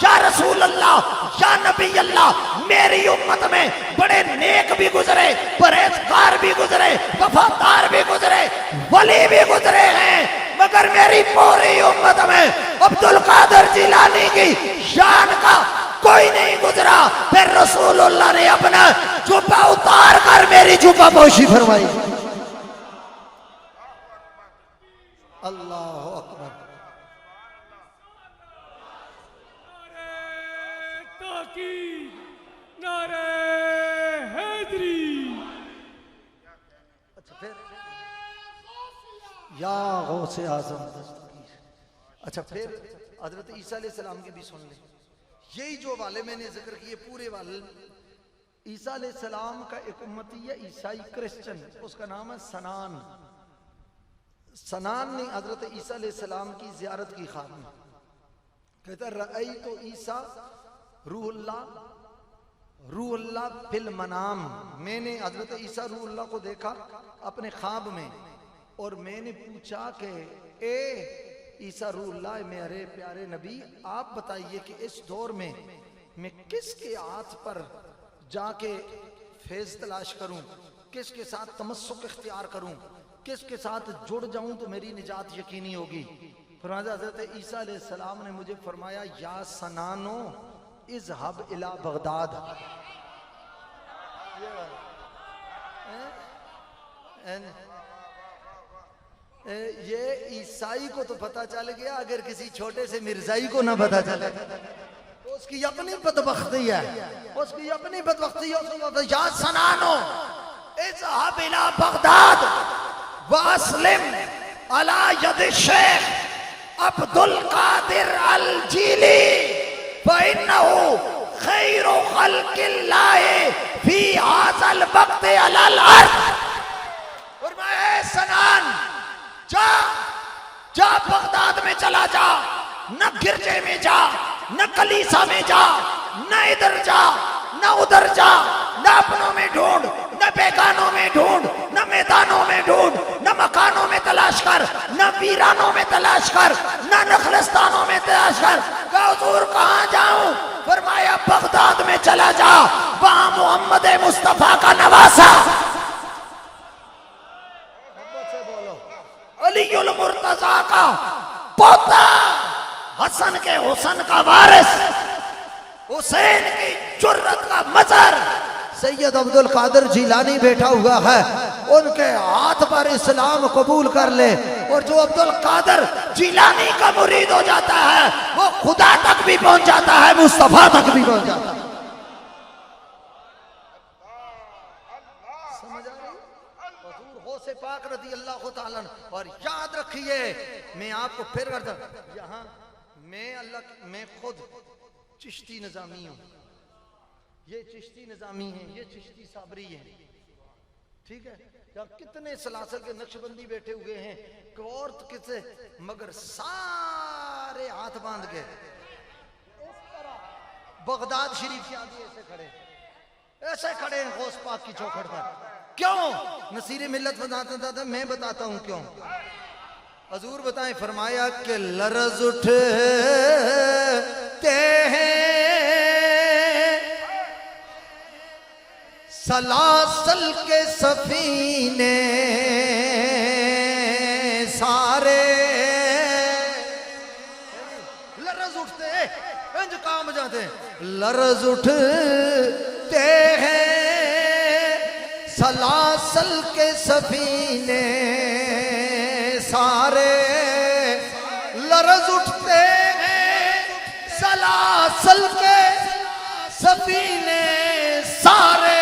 या रसूल अल्लाह, या नबी अल्लाह, मेरी उम्मत में बड़े नेक भी गुजरे, परहेजगार भी गुजरे, वफादार भी गुजरे, वली भी गुजरे हैं, मगर मेरी पूरी उम्मत में अब्दुल कादिर जिलानी की शान का कोई नहीं गुजरा। फिर रसूलुल्लाह ने अपना जुब्बा उतार कर मेरी जुब्बा पोशी फरमाई। अल्लाह अकबर। नारे हैदरी। अच्छा फिर या गौसे आज़म दस्तगीर। अच्छा फिर हजरत ईसा अलैहिस्सलाम की भी सुन ले। यही जो वाले मैंने जिक्र किए पूरे वाले ईसा अलैहिस्सलाम का एक उम्मती है ईसाई क्रिश्चियन, उसका नाम है सनान। सनान ने हजरत ईसा अलैहिस्सलाम की ज़ियारत की ख्वाब में। कहता रअई तो ईसा रूहुल्लाह फिल मनाम। मैंने हजरत ईसा रूहुल्लाह को देखा अपने ख्वाब में और मैंने पूछा कि ए ईसा रूहुल्लाह मेरे प्यारे नबी आप बताइए कि इस दौर में मैं किसके हाथ पर जाके फैज़ तलाश करूं, किसके साथ तमस्सुक इख्तियार करूं, किसके साथ जुड़ जाऊं तो मेरी निजात यकीनी होगी। फरमाया हज़रत ईसा अलैहिस्सलाम ने मुझे फरमाया या सनानो इज़हब इला बगदाद। ये ईसाई को तो पता चल गया, अगर किसी छोटे से मिर्जाई को ना पता चले तो उसकी अपनी बदबख्ती है, उसकी अपनी बदबख्ती है। या सनानो इज़हब इला बगदाद वअस्लिम अला यद शेख अब्दुल कादिर अल जीली फइन्नहु खैरु खल्किल्लाह फी हाज़ल वक्त अलल अर्द। और मैं सनान जा जा बगदाद में चला जा, न गिरजे में जा, न कलीसा में जा, न इधर जा न उधर जा, न अपनों में ढूंढ, न बेगानों में ढूंढ, न मैदानों में ढूंढ, न मकानों में तलाश कर, न वीरानों में तलाश कर, न नखलस्तानों में तलाश कर। हुजूर कहाँ जाऊं? फरमाया बगदाद में चला जा, वहां मोहम्मद मुस्तफा का नवासा अलीउल मुर्तजा का पोता, हसन के हुसन का वारिस हुसैन की जुर्रत का मजर सैयद अब्दुल कादिर जिलानी बैठा हुआ है, उनके हाथ पर इस्लाम कबूल कर ले। और जो अब्दुल कादिर जिलानी का मुरीद हो जाता है वो खुदा तक भी पहुंच जाता है, मुस्तफा तक भी पहुंच जाता है। समझ आ रही? हुजूर गौसे पाक रज़ी अल्लाह ताला अन्हु। और याद रखिए, मैं आपको फिर करता यहाँ, मैं खुद चिश्ती निजामी हूँ, ये चिश्ती निजामी है, ये चिश्ती साबरी है, ठीक है। या कितने सलासल के नक्शबंदी बैठे हुए हैं, औरत किसे, मगर सारे हाथ बांध के इस तरह बगदाद शरीफ के आगे ऐसे खड़े हैं गौस पाक की चौखट पर। क्यों? नसीरे मिल्लत बताता था, मैं बताता हूं क्यों। हजूर बताएं, फरमाया कि लरज उठते हैं सलासल के सफीने सारे, लरज उठते इंज काम जाते हैं, लरज उठते हैं सलासल के सफीने सारे, लरज उठते हैं सलासल के सफीने सारे,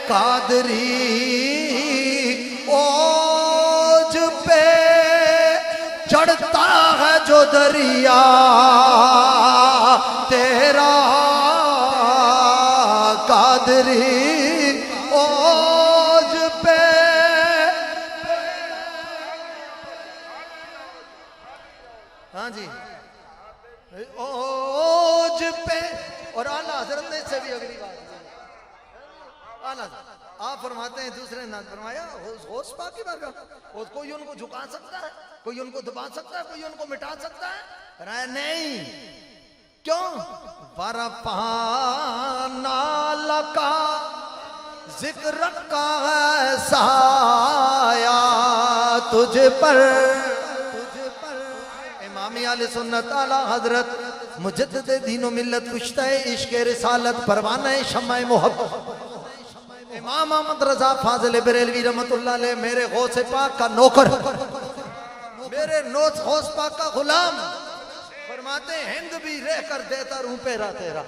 कादरी ओज पे चढ़ता है जो दरिया तेरा, कादरी ओज पे, हाँ जी, ओज पे। और आला हजरत ने इससे भी अगली बात, आला आप फरमाते हैं, दूसरे ने फरमाया होश पाक की बात, कोई उनको झुका सकता है, कोई उनको दबा सकता है, कोई उनको मिटा सकता है? नहीं। क्यों? बरपाना लका जिक्र का है साया तुझ पर, इमामी आले सुन्नत आला हजरत मुजद्दिद दीनो मिल्लत कुश्ता इश्क रिसालत परवाना शम्मा मोहब्बत इमाम अहमद रजा फाजिल बरेलवी रहमतुल्लाह अलैह, मेरे गौसे पाक का नौकर, मेरे गौस पाक का गुलाम, फरमाते हिंद भी रह कर देता रहूं पहरा तेरा,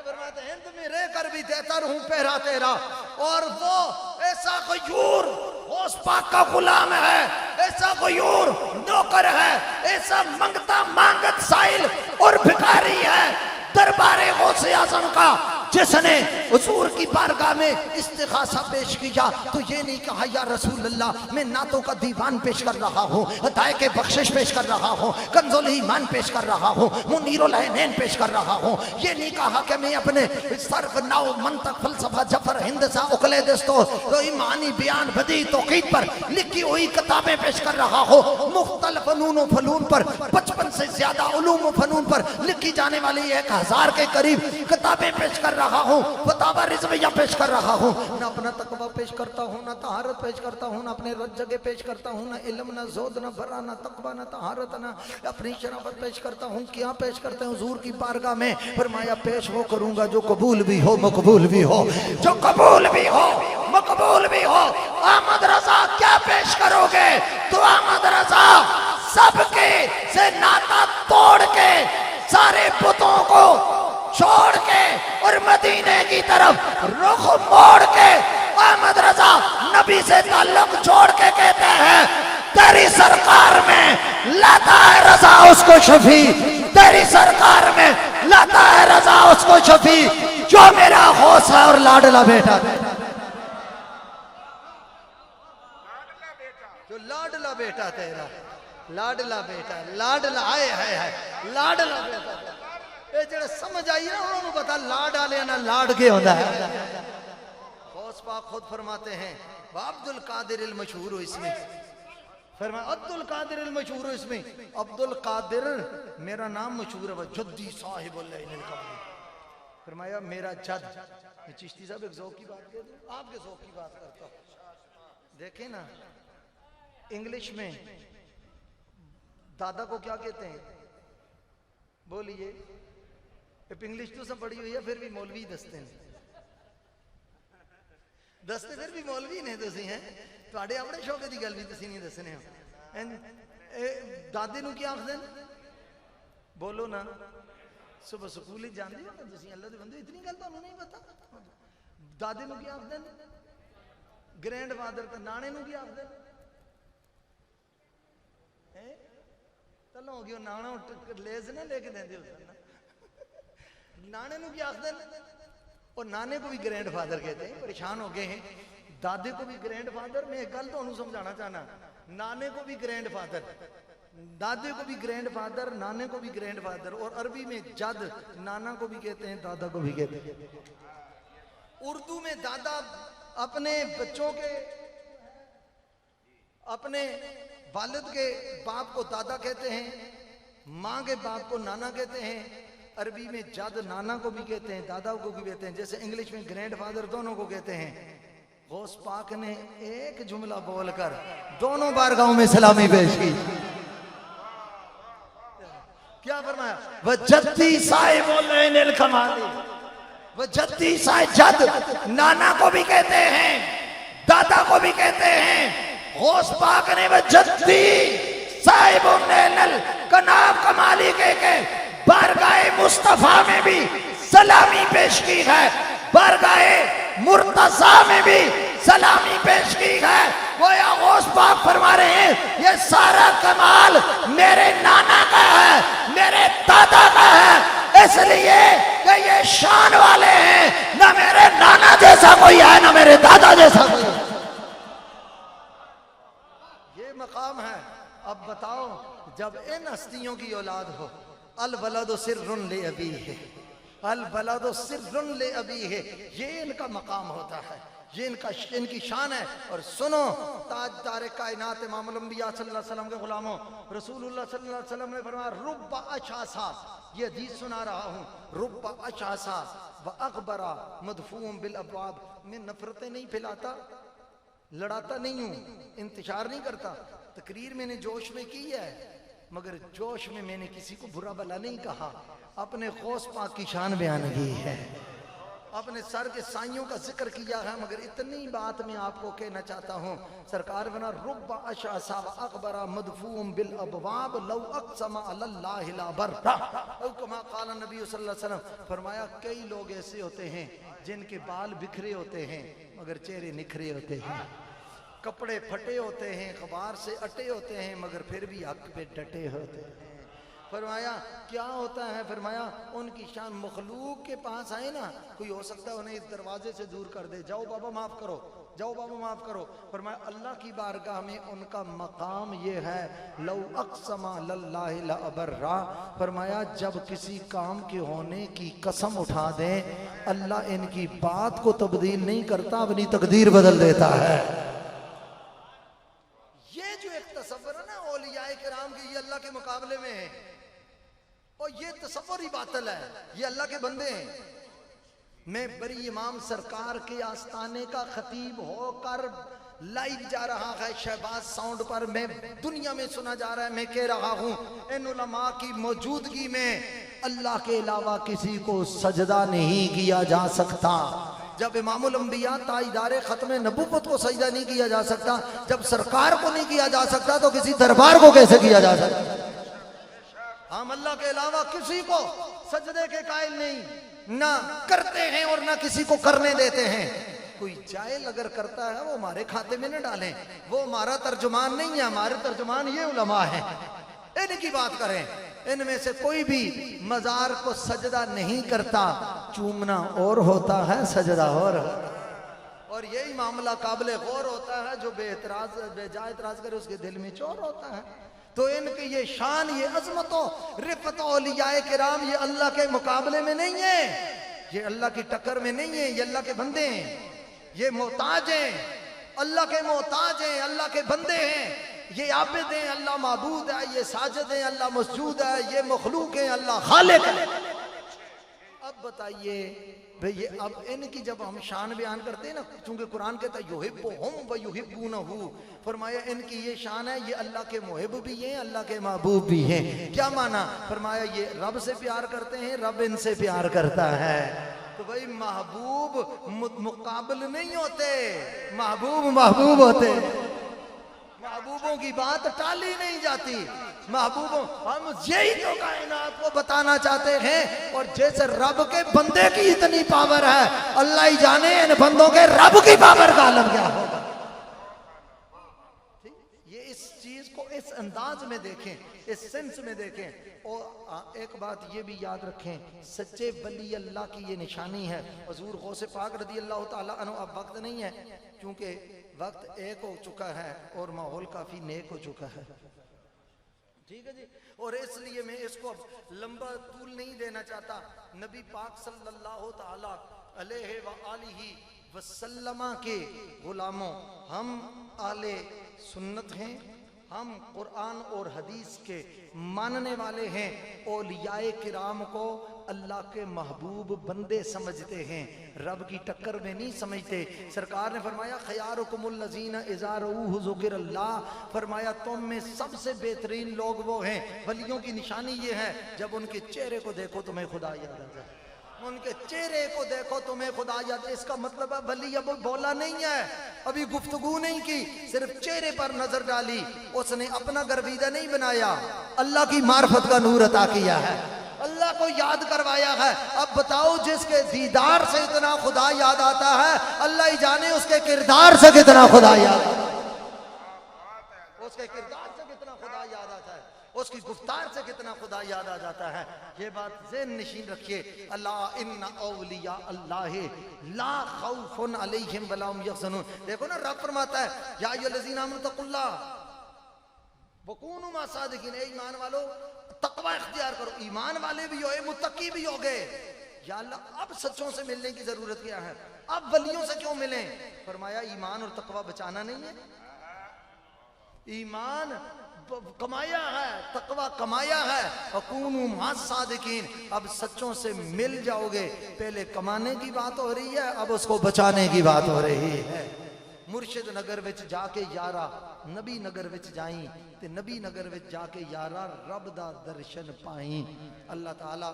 फरमाते हिंद में रह कर भी देता रहूं पहरा तेरा। और वो ऐसा गयूर गौस पाक का गुलाम है, ऐसा गयूर नौकर है, ऐसा मंगता मांगत साइल और भिखारी है दरबारे गौसे आज़म का, जिसने हुजूर की बारगाह में इस्तिग़ासा पेश किया तो ये नहीं कहा या रसूल अल्लाह मैं नातों का दीवान पेश कर रहा हूँ, हदायत के बख्शिश पेश कर रहा हूँ, कंज़ुल ईमान पेश कर रहा हूँ, मुनीरुल ऐनैन पेश कर रहा हूँ। ये नहीं कहा कि मैं अपने सर्फ नाव मंतक फलसफा जफर हिंद सा उकले दस्तो तो ईमानी बयान बदी तौक़ीद पर लिखी हुई किताबें पेश कर रहा हूँ, मुख्तलिफ फनून व फनून पर 55 से ज्यादा उलूम व फनून पर लिखी जाने वाली 1000 के करीब किताबें पेश कर रहा हूँ, फतावा रिज़विया पेश कर रहा हूँ। ना अपना तकवा पेश करता हूँ, ना तहारत पेश करता हूँ, ना अपने रज जगह पेश करता हूँ, ना इल्म, ना ज़ोद, ना बरा, ना तकवा, ना तहारत, ना अपनी शराफत पेश करता हूँ। क्या पेश करते हैं हुजूर की बारगाह में? फरमाया पेश वो करूंगा जो कबूल भी हो मकबूल भी हो, जो कबूल भी हो मकबूल भी हो। अहमद रजा क्या पेश करोगे? तो अहमद रजा सबके से नाता तोड़ के सारे बुतों को छोड़ के और मदीने की तरफ रुख मोड़ के अहमद रजा नबी से ताल्लुक जोड़ के कहते हैं तेरी सरकार में लाता है रजा उसको शफी, तेरी सरकार में लाता है रजा उसको शफी जो मेरा गौस है और लाडला बेटा, जो लाडला बेटा तेरा, लाडला बेटा, लाडला आए है लाडला बेटा। ये जरा समझ आई ना, उन्होंने पता लाड आले ना लाड के होता है। गौस पाक खुद फरमाते हैं अब्दुल कादिर अल मशहूर इसमें, फरमाया अब्दुल कादिर अल मशहूर इसमें, अब्दुल कादिर मेरा नाम मशहूर है, जद्दी साहिब फरमाया मेरा जद। चिश्ती साहब एक ज़ौक़ की बात कहते हैं, आपके ज़ौक़ की बात करता हूँ। देखें ना इंग्लिश में दादा को क्या कहते हैं? बोलिए, इंग्लिश तो सब पढ़ी हुई है, फिर भी मौलवी दसते हैं, दसते फिर भी मौलवी ने तुसी हैं, ਤੁਹਾਡੇ ਆਪਣੇ शौके की गल भी तुसी नहीं दसने हो। दादे नू क्या आखदे? बोलो ना, सुबह स्कूल जाते हो ना तुसी, अल्लाह दे बंदे, इतनी गल तुहानू नहीं पता? दादे नू क्या आखदे? Grand father. तो नाने नू क्या आखदे? चलो हो गया नाना लेज ना लेके देंदे हो ना, नाने नू क्या आखदे? और नाने को भी ग्रैंड फादर कहते हैं। परेशान हो गए हैं, दादे को भी ग्रैंड फादर। मैं एक गल तुहानू समझाना चाहना, नाने को भी ग्रैंड फादर, दादे को भी ग्रैंड फादर, नाने को भी ग्रैंड फादर। और अरबी में जद नाना को भी कहते हैं, दादा को भी कहते हैं। उर्दू में दादा अपने बच्चों के, अपने वालिद के बाप को दादा कहते हैं, माँ के बाप को नाना कहते हैं। अरबी में जद नाना को भी कहते हैं, दादा को भी कहते हैं। जैसे इंग्लिश में ग्रैंड फादर दोनों को कहते हैं। गौस पाक ने एक जुमला बोलकर दोनों बारगाहों में सलामी पेश की। क्या फरमाया? वजद्दी साहिबुल कमाली, वजद्दी साहिब, जद नाना को भी कहते हैं, दादा को भी कहते हैं। गौस पाक ने वजद्दी साहिबुल कनाब कमाली के बारगाहे मुस्तफा में भी सलामी पेश की है, बारगाहे मुर्तजा में भी सलामी पेश की है। वो या गौस पाक फरमा रहे हैं, ये सारा कमाल मेरे नाना का है, मेरे दादा का है, इसलिए कि ये शान वाले हैं। ना मेरे नाना जैसा कोई है, ना मेरे दादा जैसा कोई है। ये मकाम है। अब बताओ, जब इन हस्तियों की औलाद हो, अल वलदो सिर्रुन ले अबी है, अल वलदो सिर्रुन ले अबी है, ये इनका मकाम होता है, ये इनकी शान है। और सुनो, ताजदार कायनात इमामुल अंबिया सल्लल्लाहु अलैहि वसल्लम के गुलामों, रसूलुल्लाह सल्लल्लाहु अलैहि वसल्लम ने फरमाया, रुब्बा अशासा, ये हदीस सुना रहा हूँ, रुब्बा अशासा व अकबरा मदफूम बिल अबवाब। मैं नफरतें नहीं फैलाता, लड़ाता नहीं हूँ, इंतशार नहीं करता। तकरीर मैंने जोश में की है, मगर जोश में मैंने किसी को बुरा भला नहीं कहा, अपने गौस पाक की शान बयान की है, अपने सर के साइयों का जिक्र किया है। मगर इतनी बात मैं आपको कहना चाहता हूँ, सरकार बना रुब्बा अशासा व अकबरा मदफूम बिल अबवाब लौ अक़सम अलल्लाहि ला बर्रा औ कमा क़ाल नबी सल्लल्लाहु अलैहि वसल्लम। फरमाया, कई लोग ऐसे होते हैं जिनके बाल बिखरे होते हैं मगर चेहरे निखरे होते हैं, कपड़े फटे होते हैं, अखबार से अटे होते हैं, मगर फिर भी हक पे डटे होते हैं। फरमाया क्या होता है? फरमाया उनकी शान मखलूक के पास आए ना, कोई हो सकता है उन्हें इस दरवाजे से दूर कर दे, जाओ बाबा माफ करो, जाओ बाबा माफ करो। फरमाया अल्लाह की बारगाह में उनका मकाम ये है, लौ अक़समा लल्लाहि ला अबर्रा। फरमाया जब किसी काम के होने की कसम उठा दें, अल्लाह इनकी बात को तब्दील नहीं करता, अपनी तकदीर बदल देता है। ये जो एक तसव्वुर है ना औलियाए किराम की, ये अल्लाह के मुकाबले में है, और ये तसव्वुर ही बातिल है, ये अल्लाह के बंदे हैं। मैं बड़ी इमाम सरकार के आस्थाने का खतीब होकर लाइव जा रहा है शहबाज साउंड पर, मैं दुनिया में सुना जा रहा है, मैं कह रहा हूं इन उलमा की मौजूदगी में अल्लाह के अलावा किसी को सजदा नहीं किया जा सकता। जब इमामुल अंबिया ताजदार खत्म नबूवत को सजदा नहीं किया जा सकता, जब सरकार को नहीं किया जा सकता, तो किसी दरबार को कैसे किया जा सकता? हम अल्लाह के अलावा किसी को सजदे के कायल नहीं, ना करते हैं और ना किसी को करने देते हैं। कोई जाहिल अगर करता है वो हमारे खाते में न डालें, वो हमारा तर्जुमान नहीं है, हमारे तर्जुमान ये उलमा है, इनकी बात करें। इनमें से कोई भी मजार को सजदा नहीं करता, चूमना और होता है, सजदा और और यही मामला काबिल गौर होता है, जो बेजा एतराज करे उसके दिल में चोर होता है। तो इनकी ये शान, ये अजमतों रिफत औलियाए किराम, ये अल्लाह के मुकाबले में नहीं है, ये अल्लाह की टक्कर में नहीं है, ये अल्लाह के बंदे हैं, ये मोहताज हैं, अल्लाह के मोहताज हैं, अल्लाह के बंदे हैं, ये आबिद हैं, अल्लाह माबूद है, ये साजिद हैं, अल्लाह मसजूद है, ये मखलूक हैं, अल्लाह खालिक है। अब बताइए भाई, ये अब इनकी जब हम शान बयान करते हैं ना, चूंकि कुरान कहता है युहिब्बुहुम व युहिब्बूनहु, फरमाया इनकी ये शान है, ये अल्लाह के मुहिब भी हैं, अल्लाह के महबूब भी हैं। क्या माना? फरमाया ये रब से प्यार करते हैं, रब इनसे प्यार करता है। तो भाई महबूब मुकाबल नहीं होते, महबूब महबूब होते। महबूबों की बात टाली नहीं जाती। महबूबों, हम यही तो कायनात को बताना चाहते हैं। और जैसे रब के बंदे की इतनी पावर है, अल्लाह ही जाने इन बंदों के रब की पावर का आलम क्या होगा। ये इस चीज को इस अंदाज में देखें, इस सेंस में देखें। और एक बात ये भी याद रखें, सच्चे वली अल्लाह की ये निशानी है। हुजूर गौसे पाक रदी अल्लाह ताला अन्हु, अब वक्त नहीं है क्योंकि वक्त एक हो चुका है और माहौल काफी नेक हो चुका है, ठीक है जी। और इसलिए मैं इसको अब लंबा तूल नहीं देना चाहता। नबी पाक सल्लल्लाहु ताला अलैहि व आलिहि वसल्लमा के गुलामों, हम आले सुन्नत हैं, हम कुरान और हदीस के मानने वाले हैं। औलियाए किराम को अल्लाह के महबूब बंदे समझते हैं, रब की टक्कर में नहीं समझते। सरकार ने फरमाया खयारुकुमुल लजीना इज़ा रऊहु ज़ुकिरल्लाह, फरमाया तुम में सबसे बेहतरीन लोग वो हैं, वलियों की निशानी ये है जब उनके चेहरे को देखो तुम्हें खुदा याद आ जाए, उनके चेहरे को देखो तुम्हें खुदा याद। इसका मतलब है वली अब बोला नहीं है, अभी गुफ्तगू नहीं की, सिर्फ चेहरे पर नजर डाली, उसने अपना गर्विदा नहीं बनाया, अल्लाह की मार्फत का नूर अता किया है, अल्लाह को याद करवाया है। अब बताओ, जिसके दीदार से इतना खुदा याद आता है, अल्लाह ही जाने उसके किरदार से कितना खुदा याद आता है, उसके किरदार से कितना खुदा याद आता है, उसकी गुफ्तार से कितना खुदा याद आ जाता है। ये बात ज़हन नशीन रखिए। अल्लाह इन्ना औलिया अल्लाह ला खौफुन अलैहिम वला हुम यहज़नून। देखो ना, रब फरमाता है या अय्युहल्लज़ीना आमनू तक़ुल्लाह वकूनू मा सादिकीन, ए ईमान वालो तकवा इख्तियार करो, ईमान वाले भी हो, मुत्तकी भी हो गए। या अल्लाह, अब सच्चों से मिलने की जरूरत क्या है, अब वलियों से क्यों मिलें? फरमाया ईमान और तकवा बचाना नहीं है, ईमान कमाया है, तकवा कमाया है, वकूनू मा सादिकीन, अब सच्चों से मिल जाओगे। पहले कमाने की बात हो रही है, अब उसको बचाने की बात हो रही है। मुर्शिद नगर विच जाके यारा, नबी नगर विच जाई ते नबी नगर विच जाके यारा रब दा दर्शन पाई। अल्लाह ताला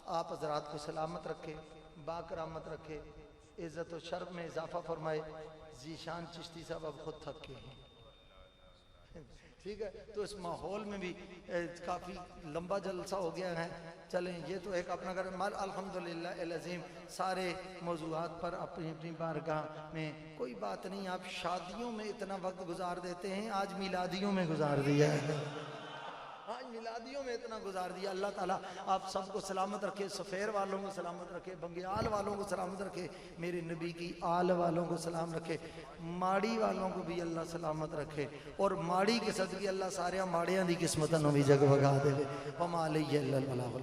आप हजरात को सलामत रखे, बाकरामत रखे, इज्जत और शर्फ में इजाफा फरमाए। जीशान चिश्ती साहब अब खुद थक के हैं, ठीक है। तो इस माहौल में भी काफ़ी लंबा जलसा हो गया है। चलें, ये तो एक अपना कर माल अल्हम्दुलिल्लाह अज़ीम, सारे मौज़ूआत पर अपनी अपनी बारगाह में कोई बात नहीं। आप शादियों में इतना वक्त गुजार देते हैं, आज मिलादियों में गुजार दिया है, आज मिलादियों में इतना गुजार दिया। अल्लाह ताला आप सबको सलामत रखे, सफ़ेर वालों को सलामत रखे, बंगियाल वालों को सलामत रखे, मेरे नबी की आल वालों को सलाम रखे, माड़ी वालों को भी अल्लाह सलामत रखे, और माड़ी के सदके अल्लाह सारे माड़ियां दी किस्मतों भी जगमगा दे। वमा अलैहि इल्लल बलाग।